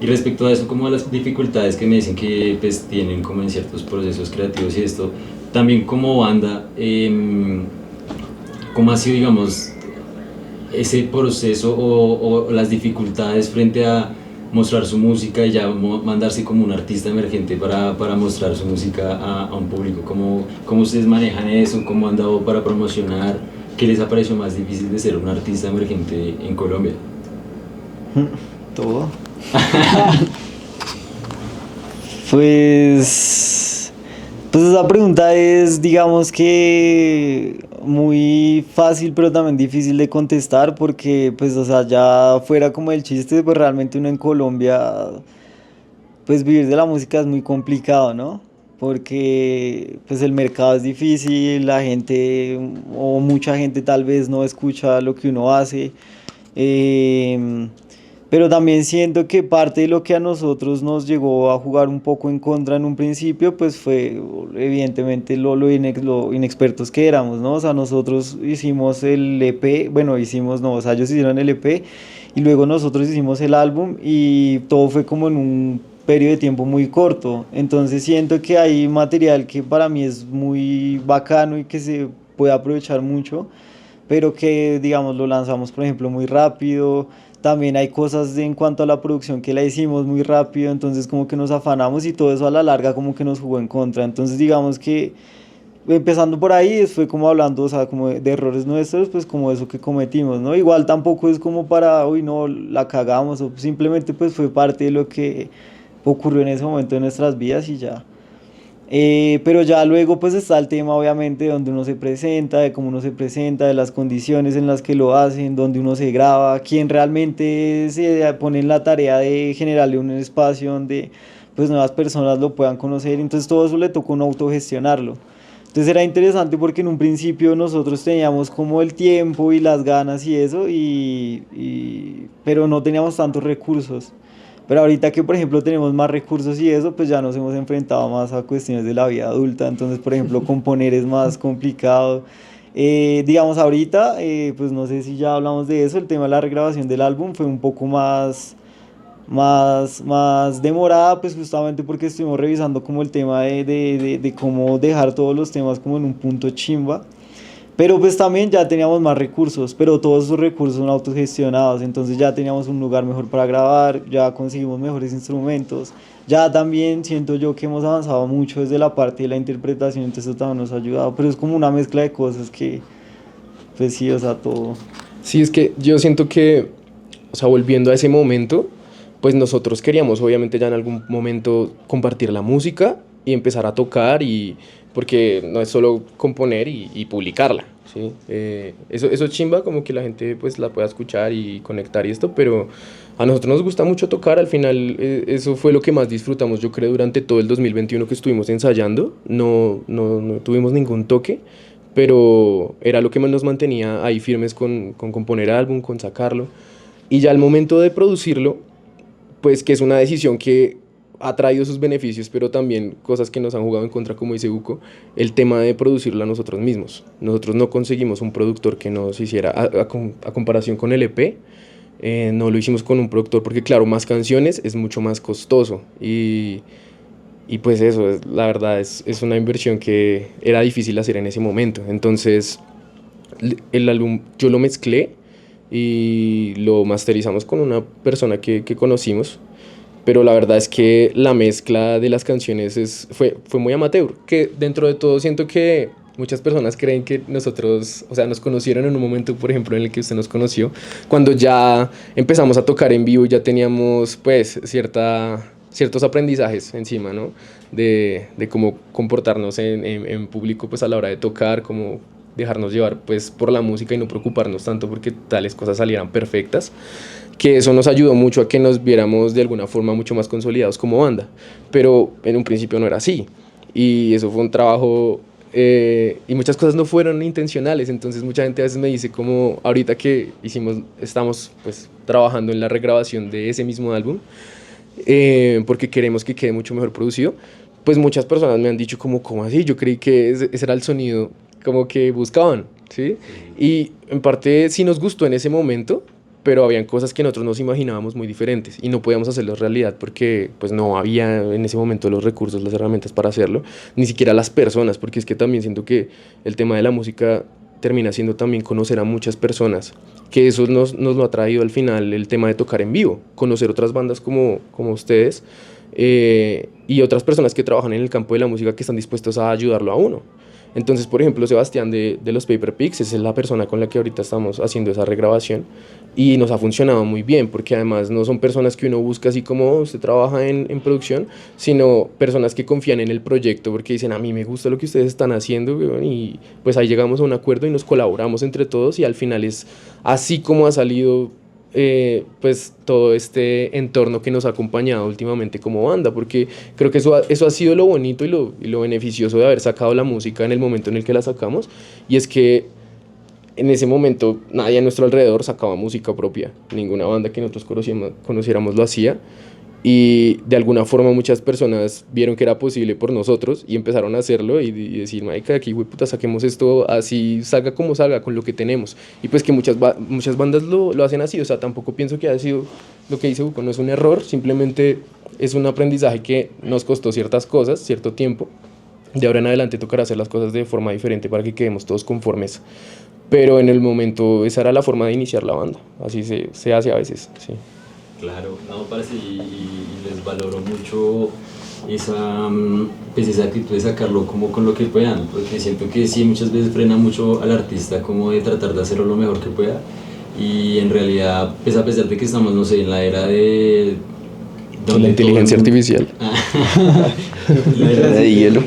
Y respecto a eso, como a las dificultades que me dicen que pues, tienen como en ciertos procesos creativos y esto, también como banda, ¿cómo ha sido, digamos, ese proceso o las dificultades frente a mostrar su música y ya mandarse como un artista emergente para mostrar su música a un público? ¿Cómo ustedes manejan eso? ¿Cómo han dado para promocionar? ¿Qué les ha parecido más difícil de ser un artista emergente en Colombia? Todo. Pues esa pregunta es, digamos que muy fácil, pero también difícil de contestar porque, pues, o sea, ya fuera como el chiste, pues realmente uno en Colombia, pues vivir de la música es muy complicado, ¿no? Porque, pues, el mercado es difícil, la gente o mucha gente tal vez no escucha lo que uno hace. Em, pero también siento que parte de lo que a nosotros nos llegó a jugar un poco en contra en un principio, pues fue evidentemente lo inexpertos que éramos, ¿no? O sea, nosotros hicimos el EP, bueno, no, o sea, ellos hicieron el EP y luego nosotros hicimos el álbum y todo fue como en un periodo de tiempo muy corto. Entonces siento que hay material que para mí es muy bacano y que se puede aprovechar mucho, pero que, digamos, lo lanzamos, por ejemplo, muy rápido. También hay cosas en cuanto a la producción que la hicimos muy rápido, entonces como que nos afanamos y todo eso a la larga como que nos jugó en contra. Entonces digamos que empezando por ahí fue como hablando, o sea, como de errores nuestros, pues como eso que cometimos, ¿no? Igual tampoco es como para, uy, no, la cagamos, o simplemente pues fue parte de lo que ocurrió en ese momento de nuestras vidas y ya. Pero ya luego pues está el tema obviamente de donde uno se presenta, de cómo uno se presenta, de las condiciones en las que lo hacen, donde uno se graba, quién realmente se pone en la tarea de generarle un espacio donde pues nuevas personas lo puedan conocer. Entonces todo eso le tocó a uno autogestionarlo. Entonces era interesante porque en un principio nosotros teníamos como el tiempo y las ganas y eso, pero no teníamos tantos recursos. Pero ahorita que, por ejemplo, tenemos más recursos y eso, pues ya nos hemos enfrentado más a cuestiones de la vida adulta. Entonces, por ejemplo, componer es más complicado. Digamos, ahorita, pues no sé si ya hablamos de eso, el tema de la regrabación del álbum fue un poco más demorada, pues justamente porque estuvimos revisando como el tema de cómo dejar todos los temas como en un punto chimba. Pero pues también ya teníamos más recursos, pero todos esos recursos son autogestionados, entonces ya teníamos un lugar mejor para grabar, ya conseguimos mejores instrumentos, ya también siento yo que hemos avanzado mucho desde la parte de la interpretación, entonces eso también nos ha ayudado, pero es como una mezcla de cosas que, pues sí, o sea, todo. Sí, es que yo siento que, o sea, volviendo a ese momento, pues nosotros queríamos obviamente ya en algún momento compartir la música y empezar a tocar y porque no es solo componer y publicarla, ¿sí? Eso es chimba, como que la gente pues la pueda escuchar y conectar y esto, pero a nosotros nos gusta mucho tocar, al final eso fue lo que más disfrutamos, yo creo, durante todo el 2021 que estuvimos ensayando, no tuvimos ningún toque, pero era lo que más nos mantenía ahí firmes con componer álbum, con sacarlo, y ya al momento de producirlo, pues que es una decisión que ha traído sus beneficios, pero también cosas que nos han jugado en contra, como dice Uco, el tema de producirlo a nosotros mismos. Nosotros no conseguimos un productor que nos hiciera, a comparación con el EP, no lo hicimos con un productor porque, claro, más canciones es mucho más costoso y pues eso, la verdad, es una inversión que era difícil hacer en ese momento. Entonces, el álbum yo lo mezclé y lo masterizamos con una persona que conocimos, pero la verdad es que la mezcla de las canciones fue muy amateur, que dentro de todo siento que muchas personas creen que nosotros, o sea, nos conocieron en un momento, por ejemplo, en el que usted nos conoció, cuando ya empezamos a tocar en vivo y ya teníamos pues ciertos aprendizajes encima, ¿no? De cómo comportarnos en público pues a la hora de tocar, cómo dejarnos llevar pues por la música y no preocuparnos tanto porque tales cosas salieran perfectas, que eso nos ayudó mucho a que nos viéramos de alguna forma mucho más consolidados como banda, pero en un principio no era así, y eso fue un trabajo, y muchas cosas no fueron intencionales. Entonces mucha gente a veces me dice como ahorita que estamos pues trabajando en la regrabación de ese mismo álbum, porque queremos que quede mucho mejor producido, pues muchas personas me han dicho como, ¿cómo así? Yo creí que ese era el sonido como que buscaban, ¿sí? Y en parte sí nos gustó en ese momento, pero habían cosas que nosotros nos imaginábamos muy diferentes y no podíamos hacerlo realidad porque pues no había en ese momento los recursos, las herramientas para hacerlo, ni siquiera las personas, porque es que también siento que el tema de la música termina siendo también conocer a muchas personas, que eso nos lo ha traído al final el tema de tocar en vivo, conocer otras bandas como ustedes, y otras personas que trabajan en el campo de la música que están dispuestos a ayudarlo a uno. Entonces, por ejemplo, Sebastián de los Paper Pigs es la persona con la que ahorita estamos haciendo esa regrabación y nos ha funcionado muy bien, porque además no son personas que uno busca así como usted trabaja en producción, sino personas que confían en el proyecto porque dicen, a mí me gusta lo que ustedes están haciendo, weón, y pues ahí llegamos a un acuerdo y nos colaboramos entre todos, y al final es así como ha salido pues todo este entorno que nos ha acompañado últimamente como banda, porque creo que eso ha sido lo bonito y lo beneficioso de haber sacado la música en el momento en el que la sacamos, y es que en ese momento nadie a nuestro alrededor sacaba música propia, ninguna banda que nosotros conociéramos lo hacía, y de alguna forma muchas personas vieron que era posible por nosotros y empezaron a hacerlo y decir, marica, aquí güey, puta, saquemos esto así, salga como salga, con lo que tenemos. Y pues que muchas bandas lo hacen así, o sea, tampoco pienso que haya sido lo que dice Buco, no es un error, simplemente es un aprendizaje que nos costó ciertas cosas, cierto tiempo. De ahora en adelante tocará hacer las cosas de forma diferente para que quedemos todos conformes. Pero en el momento esa era la forma de iniciar la banda, así se hace a veces, sí. Claro, no, parece, y les valoro mucho pues esa actitud de sacarlo como con lo que puedan, porque siento que sí, muchas veces frena mucho al artista como de tratar de hacerlo lo mejor que pueda, y en realidad, pues a pesar de que estamos, no sé, en la era de... La inteligencia artificial. La era de hielo.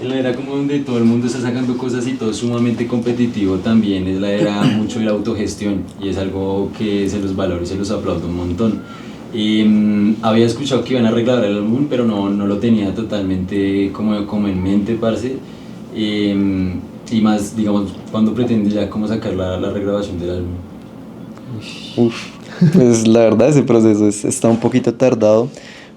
En la era como donde todo el mundo está sacando cosas y todo es sumamente competitivo, también es la era mucho de la autogestión, y es algo que se los valoro y se los aplaudo un montón. Había escuchado que iban a arreglar el álbum, pero no lo tenía totalmente como en mente, parce. Y más, digamos, ¿cuándo pretende ya cómo sacar la regrabación del álbum? Pues la verdad ese proceso está un poquito tardado,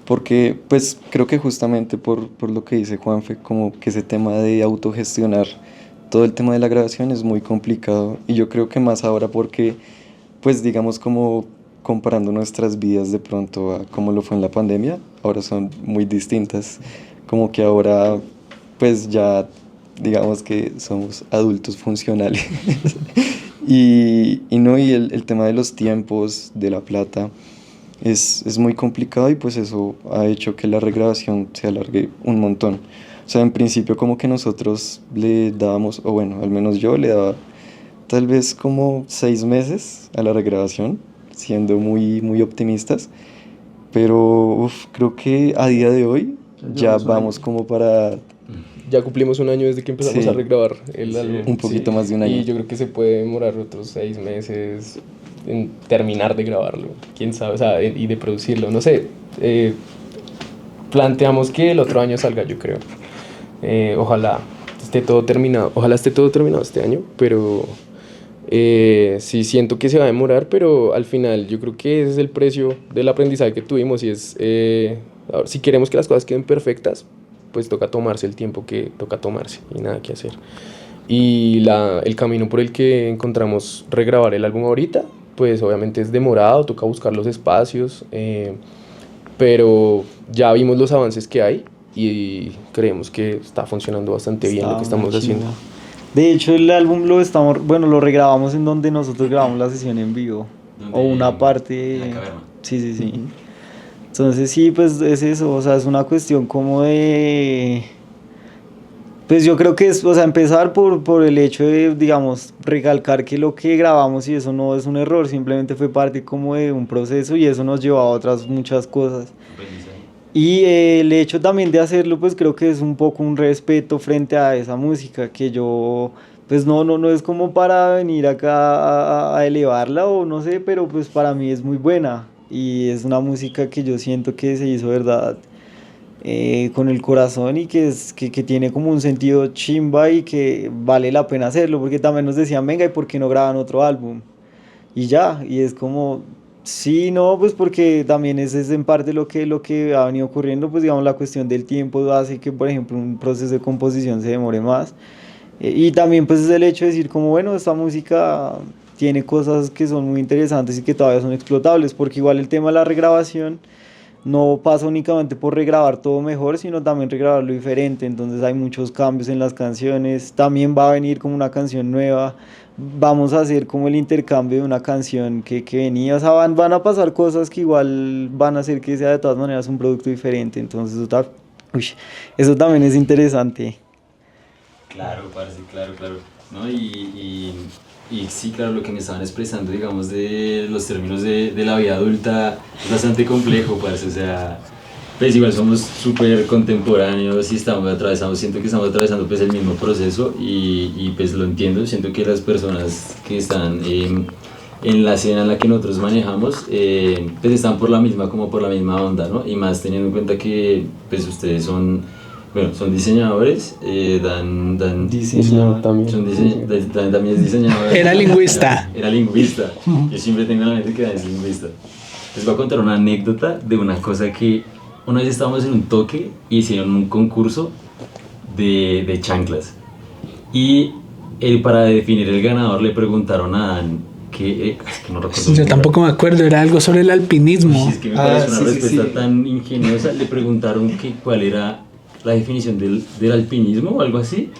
porque pues creo que justamente por lo que dice Juanfe, como que ese tema de autogestionar todo el tema de la grabación es muy complicado, y yo creo que más ahora porque pues digamos como comparando nuestras vidas de pronto a cómo lo fue en la pandemia, ahora son muy distintas, como que ahora pues ya digamos que somos adultos funcionales y el tema de los tiempos, de la plata, es muy complicado, y pues eso ha hecho que la regrabación se alargue un montón. O sea, en principio como que nosotros le dábamos, o bueno, al menos yo le daba tal vez como 6 meses a la regrabación, siendo muy optimistas, pero creo que a día de hoy ya vamos como para... Ya cumplimos un año desde que empezamos a regrabar el álbum. Un poquito más de un año. Y yo creo que se puede demorar otros 6 meses en terminar de grabarlo, quién sabe, o sea, y de producirlo, no sé. Planteamos que el otro año salga, yo creo. Ojalá esté todo terminado este año, pero sí siento que se va a demorar, pero al final yo creo que ese es el precio del aprendizaje que tuvimos, y es, si queremos que las cosas queden perfectas, pues toca tomarse el tiempo que toca tomarse y nada que hacer. Y el camino por el que encontramos regrabar el álbum ahorita, pues obviamente es demorado, toca buscar los espacios, pero ya vimos los avances que hay y creemos que está funcionando bastante bien lo que estamos haciendo. De hecho, el álbum lo regrabamos en donde nosotros grabamos la sesión en vivo, o una parte... En la caverna. Sí. Entonces sí, pues es eso, o sea, es una cuestión como de... Pues yo creo que es, o sea, empezar por el hecho de, digamos, recalcar que lo que grabamos y eso no es un error, simplemente fue parte como de un proceso, y eso nos llevó a otras muchas cosas. Y el hecho también de hacerlo, pues creo que es un poco un respeto frente a esa música que yo, pues no es como para venir acá a elevarla o no sé, pero pues para mí es muy buena y es una música que yo siento que se hizo, ¿verdad? Con el corazón y que tiene como un sentido chimba y que vale la pena hacerlo, porque también nos decían, venga, ¿y por qué no graban otro álbum? Y ya, y es como, sí, no, pues porque también es en parte lo que ha venido ocurriendo, pues digamos la cuestión del tiempo hace que, por ejemplo, un proceso de composición se demore más. Y también pues es el hecho de decir como, bueno, esta música tiene cosas que son muy interesantes y que todavía son explotables, porque igual el tema de la regrabación no pasa únicamente por regrabar todo mejor, sino también regrabarlo diferente. Entonces hay muchos cambios en las canciones. También va a venir como una canción nueva. Vamos a hacer como el intercambio de una canción que venía. O sea, van a pasar cosas que igual van a hacer que sea de todas maneras un producto diferente. Entonces uy, eso también es interesante. Claro, parce, claro, claro. ¿No? Y sí, claro, lo que me estaban expresando, digamos, de los términos de la vida adulta es bastante complejo, parce. O sea, pues igual somos súper contemporáneos y siento que estamos atravesando pues el mismo proceso y pues lo entiendo. Siento que las personas que están en la escena en la que nosotros manejamos, pues están como por la misma onda, ¿no? Y más teniendo en cuenta que pues ustedes son diseñadores, dan Diseñador también. también es diseñador. Era lingüista. Era lingüista. Yo siempre tengo en la mente que es lingüista. Les voy a contar una anécdota de una cosa que una vez estábamos en un toque y hicieron un concurso de chanclas. Y para definir el ganador le preguntaron a Dan es que no recuerdo. Yo tampoco me acuerdo, era algo sobre el alpinismo. Sí, es que me parece una respuesta tan ingeniosa. Le preguntaron cuál era la definición del alpinismo o algo así.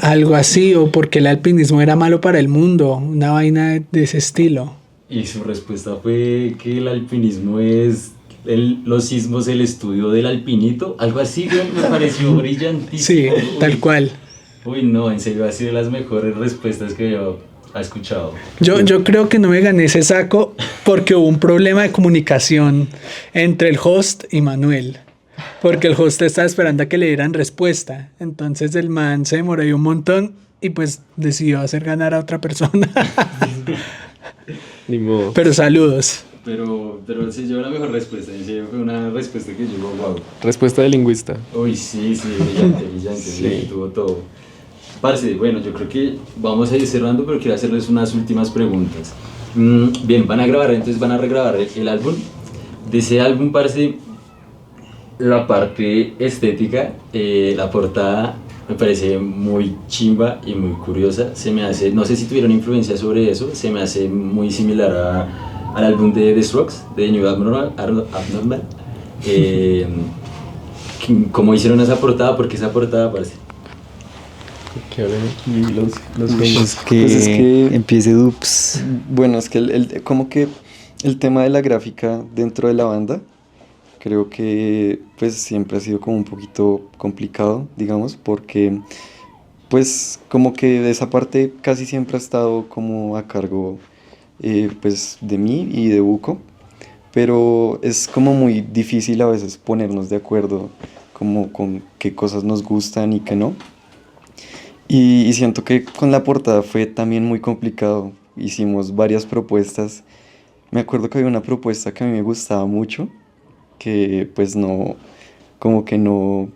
Algo así, o porque el alpinismo era malo para el mundo, una vaina de ese estilo. Y su respuesta fue que el alpinismo es los sismos, el estudio del alpinito, algo así, güey, me pareció brillantísimo. Sí, tal cual. Uy, no, en serio, ha sido de las mejores respuestas que yo he escuchado. Yo creo que no me gané ese saco porque hubo un problema de comunicación entre el host y Manuel. Porque el host estaba esperando a que le dieran respuesta. Entonces el man se demoró ahí un montón y pues decidió hacer ganar a otra persona. Ni modo. Pero saludos. Pero se llevó la mejor respuesta. En serio, fue una respuesta que llegó, wow. Respuesta de lingüista. Uy, sí, brillante, Sí. tuvo todo. Parce, bueno, yo creo que vamos a ir cerrando, pero quiero hacerles unas últimas preguntas. Bien, van a regrabar el álbum. De ese álbum, parce, la parte estética, la portada me parece muy chimba y muy curiosa. Se me hace, no sé si tuvieron influencia sobre eso, se me hace muy similar al álbum de The Strokes, de New Abnormal. ¿Cómo hicieron esa portada? ¿Por qué esa portada, parce? Que hablen aquí los Pues genios. que, Pues es que- empiece Dups. Bueno, es que como que el tema de la gráfica dentro de la banda, creo que pues siempre ha sido como un poquito complicado, digamos, porque pues como que esa parte casi siempre ha estado como a cargo pues de mí y de Buco, pero es como muy difícil a veces ponernos de acuerdo como con qué cosas nos gustan y qué no. Y siento que con la portada fue también muy complicado. Hicimos varias propuestas. Me acuerdo que había una propuesta que a mí me gustaba mucho, que pues no, como que no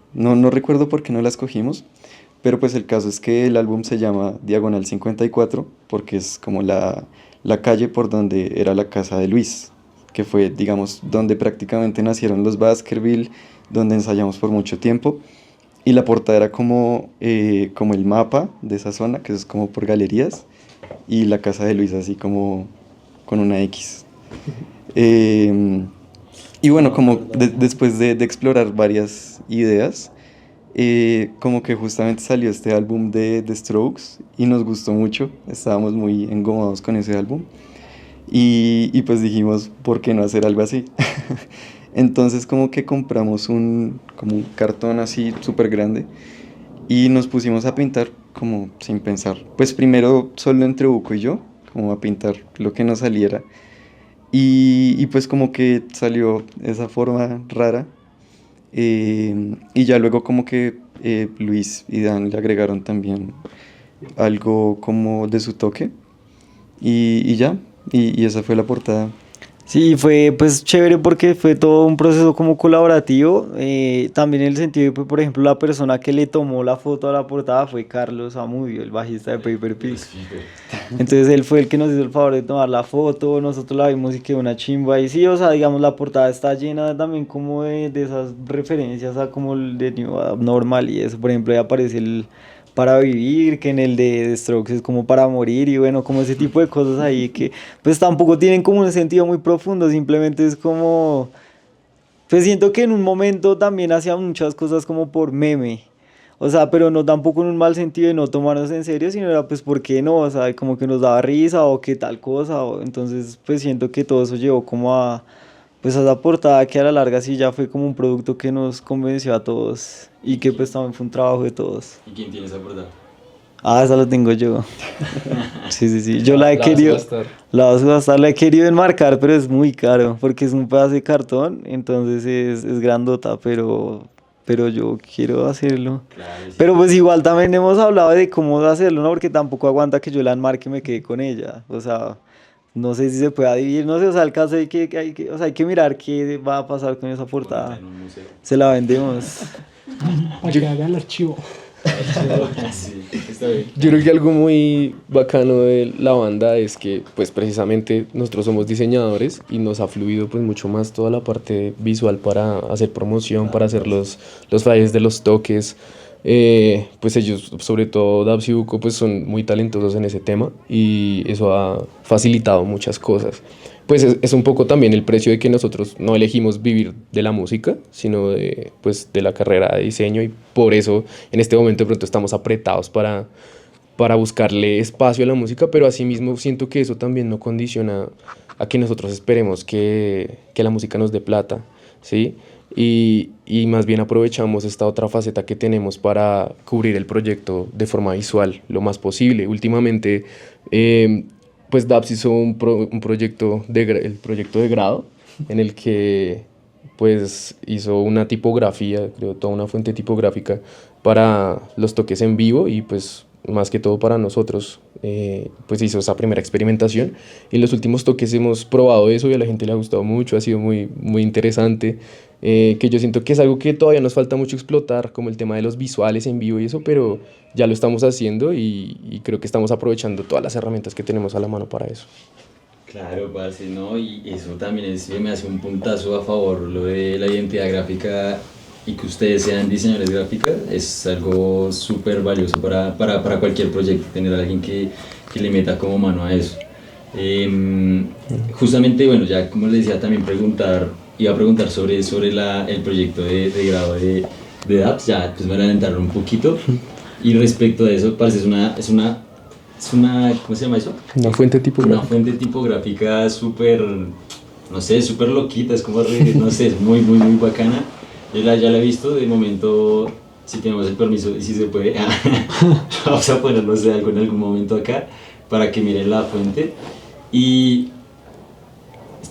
recuerdo por qué no la escogimos, pero pues el caso es que el álbum se llama Diagonal 54 porque es como la calle por donde era la casa de Luis, que fue, digamos, donde prácticamente nacieron los Baskerville, donde ensayamos por mucho tiempo. Y la portada era como el mapa de esa zona, que es como por galerías, y la casa de Luis así como con una X. Y bueno, como después de explorar varias ideas, como que justamente salió este álbum de The Strokes y nos gustó mucho, estábamos muy engomados con ese álbum. Y pues dijimos, ¿por qué no hacer algo así? Entonces como que compramos como un cartón así súper grande y nos pusimos a pintar como sin pensar. Pues primero solo entre Buco y yo, como a pintar lo que nos saliera. Y pues como que salió esa forma rara Y ya luego como que Luis y Dan le agregaron también algo como de su toque y ya, y esa fue la portada. Sí, fue pues chévere porque fue todo un proceso como colaborativo. También en el sentido de, pues, por ejemplo, la persona que le tomó la foto a la portada fue Carlos Amudio, el bajista de Paper Pig. Entonces él fue el que nos hizo el favor de tomar la foto, nosotros la vimos y quedó una chimba. Y sí, o sea, digamos, la portada está llena también como de esas referencias a como el de New Abnormal y eso. Por ejemplo, ahí aparece el para vivir, que en el de The Strokes es como para morir y bueno, como ese tipo de cosas ahí que pues tampoco tienen como un sentido muy profundo, simplemente es como, pues siento que en un momento también hacía muchas cosas como por meme, o sea, pero no tampoco en un mal sentido de no tomarnos en serio, sino era pues por qué no, o sea, como que nos daba risa o qué tal cosa, o, entonces pues siento que todo eso llevó como a pues a esa portada que a la larga sí ya fue como un producto que nos convenció a todos y que pues también fue un trabajo de todos. ¿Y quién tiene esa portada? Ah, esa la tengo yo. Sí, sí, sí. Yo la he La vas a querido. gastar. La vas a gastar, la he querido enmarcar, pero es muy caro porque es un pedazo de cartón, entonces es grandota, pero yo quiero hacerlo. Claro, sí. Pero pues igual también hemos hablado de cómo hacerlo, ¿no? Porque tampoco aguanta que yo la enmarque y me quede con ella. O sea, no sé si se pueda dividir, no sé, o sea, el caso o sea, hay que mirar qué va a pasar con esa portada. En un museo. Se la vendemos. Para que haga el archivo. Sí, está bien. Yo creo que algo muy bacano de la banda es que pues precisamente nosotros somos diseñadores y nos ha fluido pues mucho más toda la parte visual para hacer promoción, para hacer los flyers de los toques. Pues ellos, sobre todo Dabs y Buko, pues son muy talentosos en ese tema y eso ha facilitado muchas cosas. Pues es un poco también el precio de que nosotros no elegimos vivir de la música, sino pues, de la carrera de diseño y por eso en este momento de pronto estamos apretados para buscarle espacio a la música, pero asimismo siento que eso también no condiciona a que nosotros esperemos que la música nos dé plata, ¿sí? Y más bien aprovechamos esta otra faceta que tenemos para cubrir el proyecto de forma visual lo más posible. Últimamente, pues Dabs hizo un proyecto el proyecto de grado en el que pues hizo una tipografía, creo, toda una fuente tipográfica para los toques en vivo y pues más que todo para nosotros, pues hizo esa primera experimentación y en los últimos toques hemos probado eso y a la gente le ha gustado mucho, ha sido muy, muy interesante, que yo siento que es algo que todavía nos falta mucho explotar, como el tema de los visuales en vivo y eso, pero ya lo estamos haciendo y creo que estamos aprovechando todas las herramientas que tenemos a la mano para eso. Claro, parce, ¿no? Y eso también me hace un puntazo a favor, lo de la identidad gráfica y que ustedes sean diseñadores gráficos es algo súper valioso para cualquier proyecto, tener a alguien que le meta como mano a eso. Justamente, bueno, ya como les decía, también iba a preguntar sobre el proyecto de grado de Dabs, ya pues me adelantaron un poquito. Y respecto a eso, parce, es una, ¿cómo se llama eso? Una fuente Una tipográfica. fuente tipográfica súper, no sé, súper loquita, es como, no sé, es muy, muy, muy bacana. Yo ya la he visto, de momento, si tenemos el permiso y si se puede, vamos a ponernos de algo en algún momento acá para que miren la fuente. Y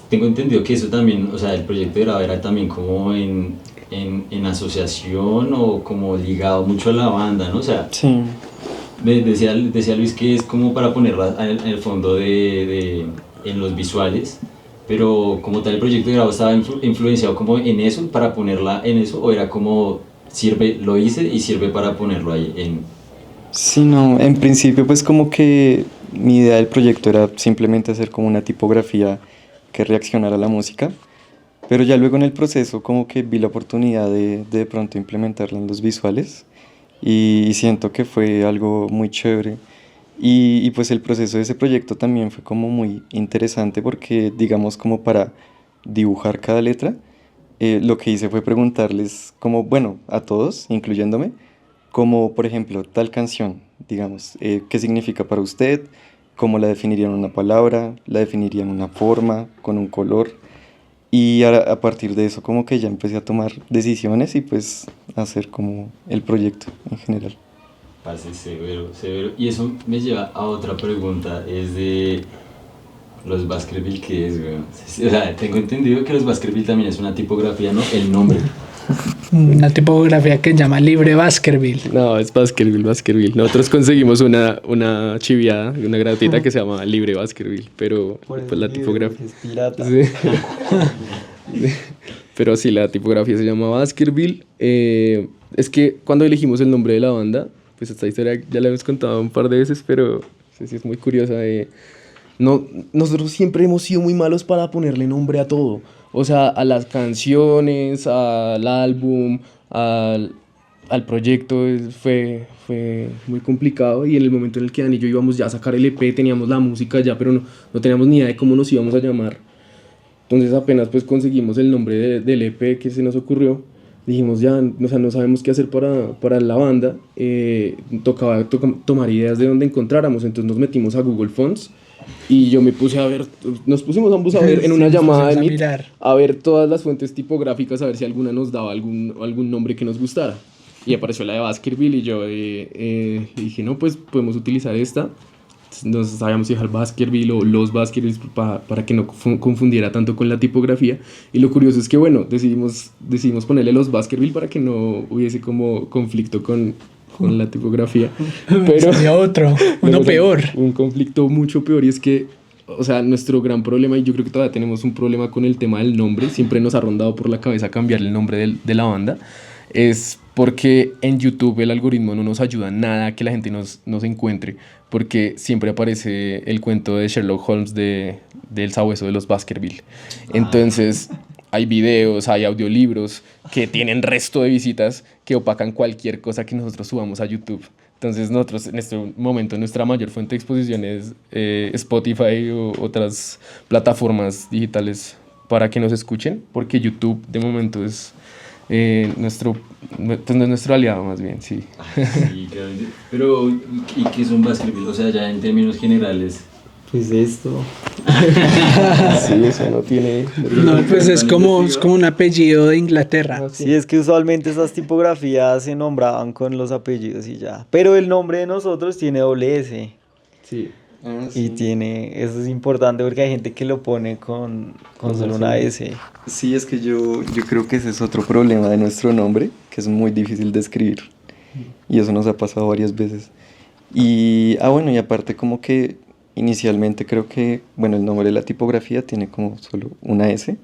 tengo entendido que eso también, o sea, el proyecto de grado era también como en asociación o como ligado mucho a la banda, ¿no? O sea, Sí. decía Luis que es como para ponerla en el fondo en los visuales, pero como tal el proyecto de grado estaba influenciado como en eso, para ponerla en eso, o era como lo hice y sirve para ponerlo ahí en... Sí, no, en principio pues como que mi idea del proyecto era simplemente hacer como una tipografía que reaccionara a la música, pero ya luego en el proceso como que vi la oportunidad de pronto implementarla en los visuales y siento que fue algo muy chévere y pues el proceso de ese proyecto también fue como muy interesante porque digamos como para dibujar cada letra, lo que hice fue preguntarles como, bueno, a todos, incluyéndome, como por ejemplo tal canción, digamos, ¿qué significa para usted? ¿Cómo la definiría en una palabra? ¿La definiría en una forma, con un color? Y a partir de eso como que ya empecé a tomar decisiones y pues a hacer como el proyecto en general. Parce, severo, severo. Y eso me lleva a otra pregunta, es de los Baskerville, ¿qué es, güey? O sea, tengo entendido que los Baskerville también es una tipografía, ¿no? El nombre. Una tipografía que se llama Libre Baskerville. No, es Baskerville, Baskerville. Nosotros conseguimos una chiviada, una gratuita que se llama Libre Baskerville, pero pues la tipografía... Es pirata. Sí. Pero sí, la tipografía se llama Baskerville. Es que cuando elegimos el nombre de la banda, pues esta historia ya la hemos contado un par de veces, pero sí es muy curiosa. No, nosotros siempre hemos sido muy malos para ponerle nombre a todo. O sea, a las canciones, al álbum, al proyecto fue muy complicado. Y en el momento en el que Dani y yo íbamos ya a sacar el EP, teníamos la música ya, pero no teníamos ni idea de cómo nos íbamos a llamar. Entonces apenas pues conseguimos el nombre del EP que se nos ocurrió, dijimos ya, o sea, no sabemos qué hacer para la banda, tocaba tomar ideas de dónde encontráramos, entonces nos metimos a Google Fonts y yo me puse a ver, nos pusimos ambos a ver en una Sí, llamada de a Meet, mirar. a ver todas las fuentes tipográficas, a ver si alguna nos daba algún nombre que nos gustara. Y apareció la de Baskerville y yo dije, no, pues podemos utilizar esta. No sabíamos si dejar Baskerville o los Baskervilles para que no confundiera tanto con la tipografía. Y lo curioso es que, bueno, decidimos ponerle los Baskerville para que no hubiese como conflicto con la tipografía. Pero Sería otro, uno o sea, peor. un conflicto mucho peor, y es que, o sea, nuestro gran problema, y yo creo que todavía tenemos un problema con el tema del nombre, siempre nos ha rondado por la cabeza cambiar el nombre de la banda, es porque en YouTube el algoritmo no nos ayuda nada a que la gente nos encuentre, porque siempre aparece el cuento de Sherlock Holmes del sabueso de los Baskerville. Entonces hay videos, hay audiolibros que tienen resto de visitas que opacan cualquier cosa que nosotros subamos a YouTube. Entonces nosotros en este momento nuestra mayor fuente de exposición es Spotify o otras plataformas digitales para que nos escuchen, porque YouTube de momento es nuestro aliado más bien, sí. Sí, claro. Pero, ¿y qué son Baskerville? O sea, ya en términos generales. Pues esto. Sí, eso no tiene... No, pues es como un apellido de Inglaterra. Sí, es que usualmente esas tipografías se nombraban con los apellidos y ya. Pero el nombre de nosotros tiene doble S. Sí. Y tiene, eso es importante porque hay gente que lo pone con solo una S. Sí, es que yo creo que ese es otro problema de nuestro nombre, que es muy difícil de escribir. Y eso nos ha pasado varias veces. Y, bueno, y aparte como que inicialmente creo que, bueno, el nombre de la tipografía tiene como solo una S,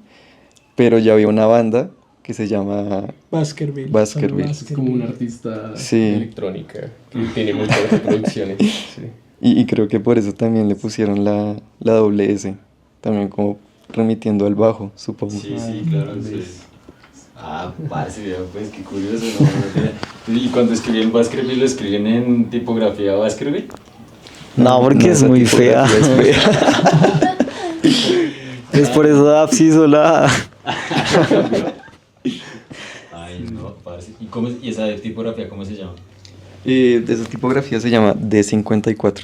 pero ya había una banda que se llama Baskerville. Baskerville. Es como un artista Sí. electrónica que tiene muchas producciones. Sí. Y creo que por eso también le pusieron la doble S, también como remitiendo al bajo, supongo. Sí, claro. Entonces... parce, vea, pues qué curioso, ¿no? ¿Y cuando escriben Baskerville lo escriben en tipografía Baskerville? No, porque No, es esa muy fea. tipografía es fea. Es por eso Daps hizo la... Ay, no, parce. ¿Y esa tipografía cómo se llama? De esa tipografía se llama D54.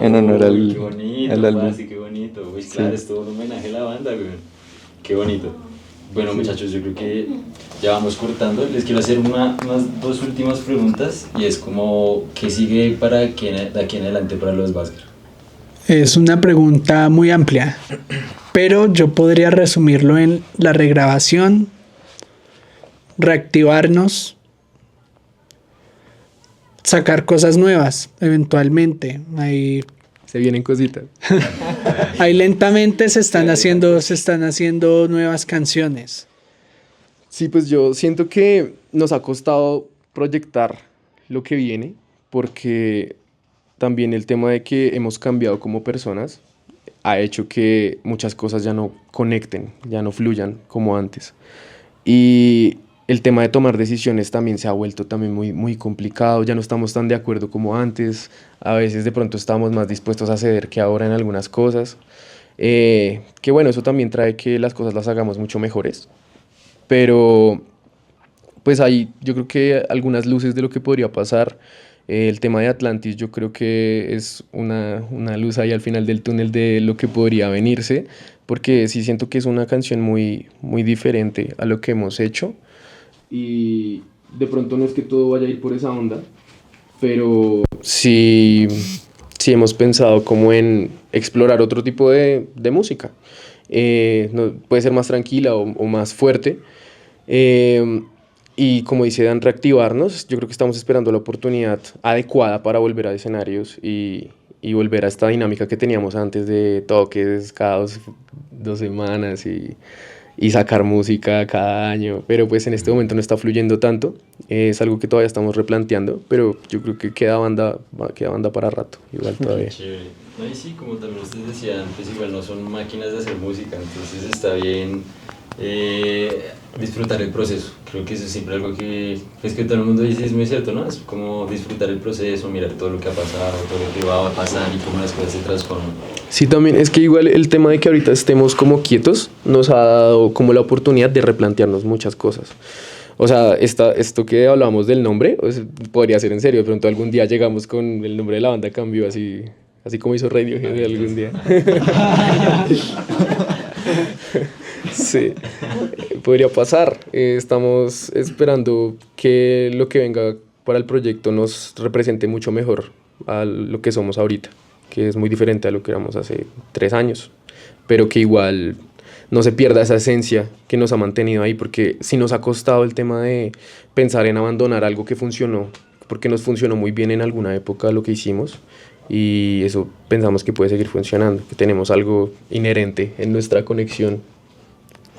En honor uy, al- qué bonito, al álbum. parce, qué bonito. Uy, claro, es todo un homenaje a la banda, güey. Qué bonito. Bueno, muchachos, yo creo que ya vamos cortando. Les quiero hacer unas dos últimas preguntas y es como, ¿qué sigue de aquí en adelante para los Basker? Es una pregunta muy amplia, pero yo podría resumirlo en la regrabación, reactivarnos, sacar cosas nuevas, eventualmente. Se vienen cositas. Ahí lentamente se están haciendo nuevas canciones. Sí, pues yo siento que nos ha costado proyectar lo que viene, porque también el tema de que hemos cambiado como personas ha hecho que muchas cosas ya no conecten, ya no fluyan como antes. Y el tema de tomar decisiones también se ha vuelto también muy, muy complicado, ya no estamos tan de acuerdo como antes, a veces de pronto estamos más dispuestos a ceder que ahora en algunas cosas, que bueno, eso también trae que las cosas las hagamos mucho mejores, pero pues hay yo creo que algunas luces de lo que podría pasar. El tema de Atlantis yo creo que es una luz ahí al final del túnel de lo que podría venirse, porque sí siento que es una canción muy, muy diferente a lo que hemos hecho, y de pronto no es que todo vaya a ir por esa onda, pero sí hemos pensado como en explorar otro tipo de música. Puede ser más tranquila o más fuerte. Y como dice Dan, reactivarnos. Yo creo que estamos esperando la oportunidad adecuada para volver a escenarios y volver a esta dinámica que teníamos antes de toques cada dos semanas y sacar música cada año. Pero pues en este momento no está fluyendo tanto. Es algo que todavía estamos replanteando, pero yo creo que queda banda para rato, igual todavía. Chévere. No, y sí, como también ustedes decían, pues igual no son máquinas de hacer música, entonces está bien disfrutar el proceso. Creo que eso es siempre algo que, pues, que todo el mundo dice, es muy cierto, ¿no? Es como disfrutar el proceso, mirar todo lo que ha pasado, todo lo que va a pasar y cómo las cosas se transforman. Sí, también es que igual el tema de que ahorita estemos como quietos nos ha dado como la oportunidad de replantearnos muchas cosas. O sea, esto que hablábamos del nombre, pues, podría ser en serio. De pronto algún día llegamos con el nombre de la banda cambió así como hizo Radiohead algún día. Sí, podría pasar. Estamos esperando que lo que venga para el proyecto nos represente mucho mejor a lo que somos ahorita, que es muy diferente a lo que éramos hace 3 años, pero que igual no se pierda esa esencia que nos ha mantenido ahí, porque sí nos ha costado el tema de pensar en abandonar algo que funcionó, porque nos funcionó muy bien en alguna época lo que hicimos, y eso pensamos que puede seguir funcionando, que tenemos algo inherente en nuestra conexión,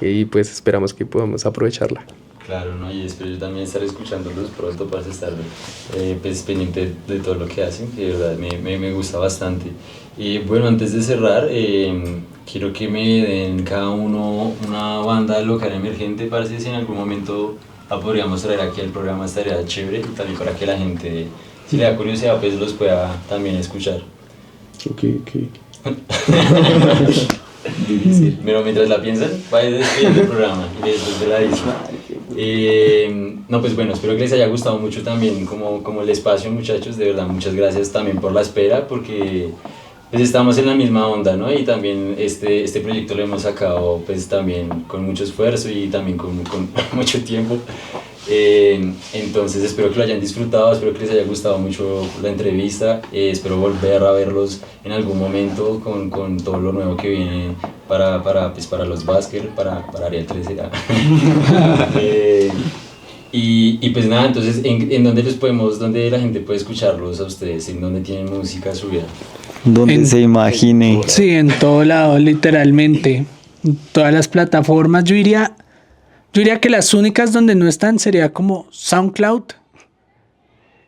y pues esperamos que podamos aprovecharla. Claro, ¿no? Y espero yo también estar escuchándolos pronto para estar pues, pendiente de todo lo que hacen, que de verdad me gusta bastante. Y bueno, antes de cerrar, quiero que me den cada uno una banda local emergente, parece si en algún momento la podríamos traer aquí al programa, estaría chévere, y también para que la gente, si le da curiosidad, pues los pueda también escuchar. Ok. Difícil. Pero mientras la piensan, vaya despidiendo el programa y después de la edición. No, pues bueno, espero que les haya gustado mucho también como el espacio, muchachos. De verdad, muchas gracias también por la espera, porque pues estamos en la misma onda, ¿no? Y también este proyecto lo hemos sacado pues también con mucho esfuerzo y también con mucho tiempo. Entonces espero que lo hayan disfrutado, espero que les haya gustado mucho la entrevista, espero volver a verlos en algún momento con todo lo nuevo que viene para los Basker, para Ariel 13. Y pues nada, entonces ¿en dónde dónde la gente puede escucharlos a ustedes? ¿En dónde tienen música subida? Donde se imagine. Sí, en todo lado, literalmente. En todas las plataformas. Yo diría que las únicas donde no están sería como SoundCloud.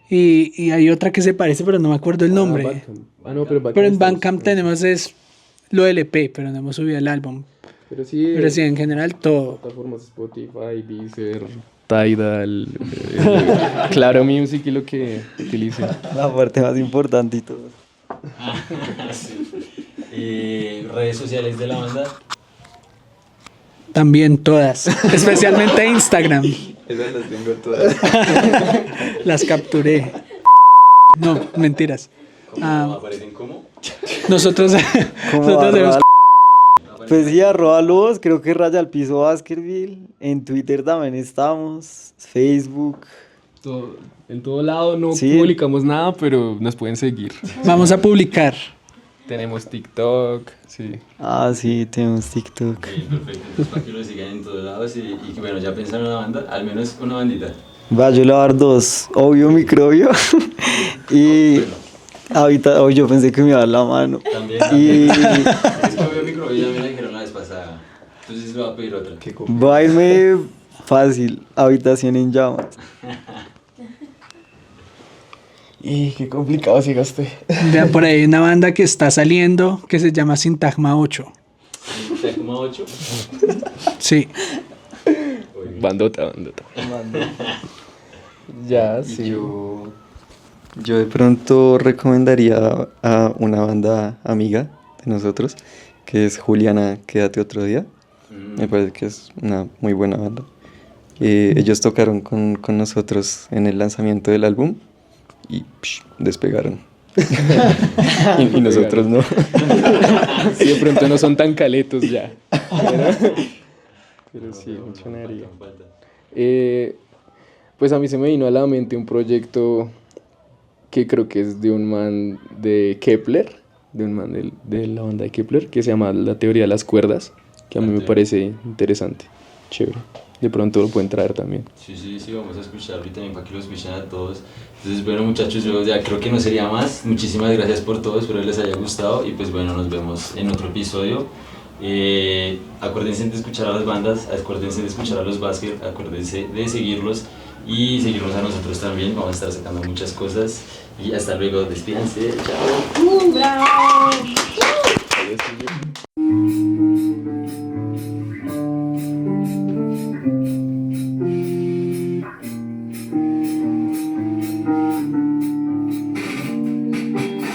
Y hay otra que se parece, pero no me acuerdo el nombre. Pero en Bandcamp tenemos lo del EP, pero no hemos subido el álbum. Pero sí, en general todo. plataformas Spotify, Deezer, Tidal, Claro Music y lo que utilicen. La parte más importante y todo. Sí. Redes sociales de la banda. También todas, especialmente Instagram. Esas las tengo todas. Las capturé. No, mentiras. ¿Aparecen cómo? Nosotros Como tenemos... Pues sí, @lobos, creo que Raya al Piso Baskerville. En Twitter también estamos. Facebook. En todo lado no Sí. publicamos nada, pero nos pueden seguir. Vamos a publicar. Tenemos TikTok, sí. Ah, sí, tenemos TikTok. Ok, perfecto, entonces para que lo sigan en todos lados y que bueno, ya pensaron en una banda, al menos una bandita. Va, yo le voy a dar 2. Obvio Microbio. Y ahorita, yo pensé que me iba a dar la mano. También. Y Es que obvio microbio ya me la dijeron la vez pasada, entonces le voy a pedir otra. va a irme fácil. Habitación en llamas. Y qué complicado llegaste. Vea, por ahí hay una banda que está saliendo que se llama Sintagma 8. ¿Sintagma 8? Sí. Bandota. Ya, sí. Yo de pronto recomendaría a una banda amiga de nosotros, que es Juliana, Quédate Otro Día. Me parece que es una muy buena banda. Ellos tocaron con nosotros en el lanzamiento del álbum y despegaron. y nosotros no. Sí, de pronto no son tan caletos ya. Pero sí, funcionaría. Pues a mí se me vino a la mente un proyecto que creo que es de un man de Kepler, de un man de la banda de Kepler, que se llama La Teoría de las Cuerdas, que a mí me parece interesante. chévere. De pronto lo pueden traer también. Sí, sí, sí, vamos a escucharlo y también para que lo escuchen a todos. Entonces, bueno, muchachos, yo ya creo que no sería más. Muchísimas gracias por todo, espero les haya gustado y pues bueno, nos vemos en otro episodio. Acuérdense de escuchar a las bandas, acuérdense de escuchar a los Basket, acuérdense de seguirlos y seguirnos a nosotros también. Vamos a estar sacando muchas cosas y hasta luego, despídanse, chao. Adiós, Silvio.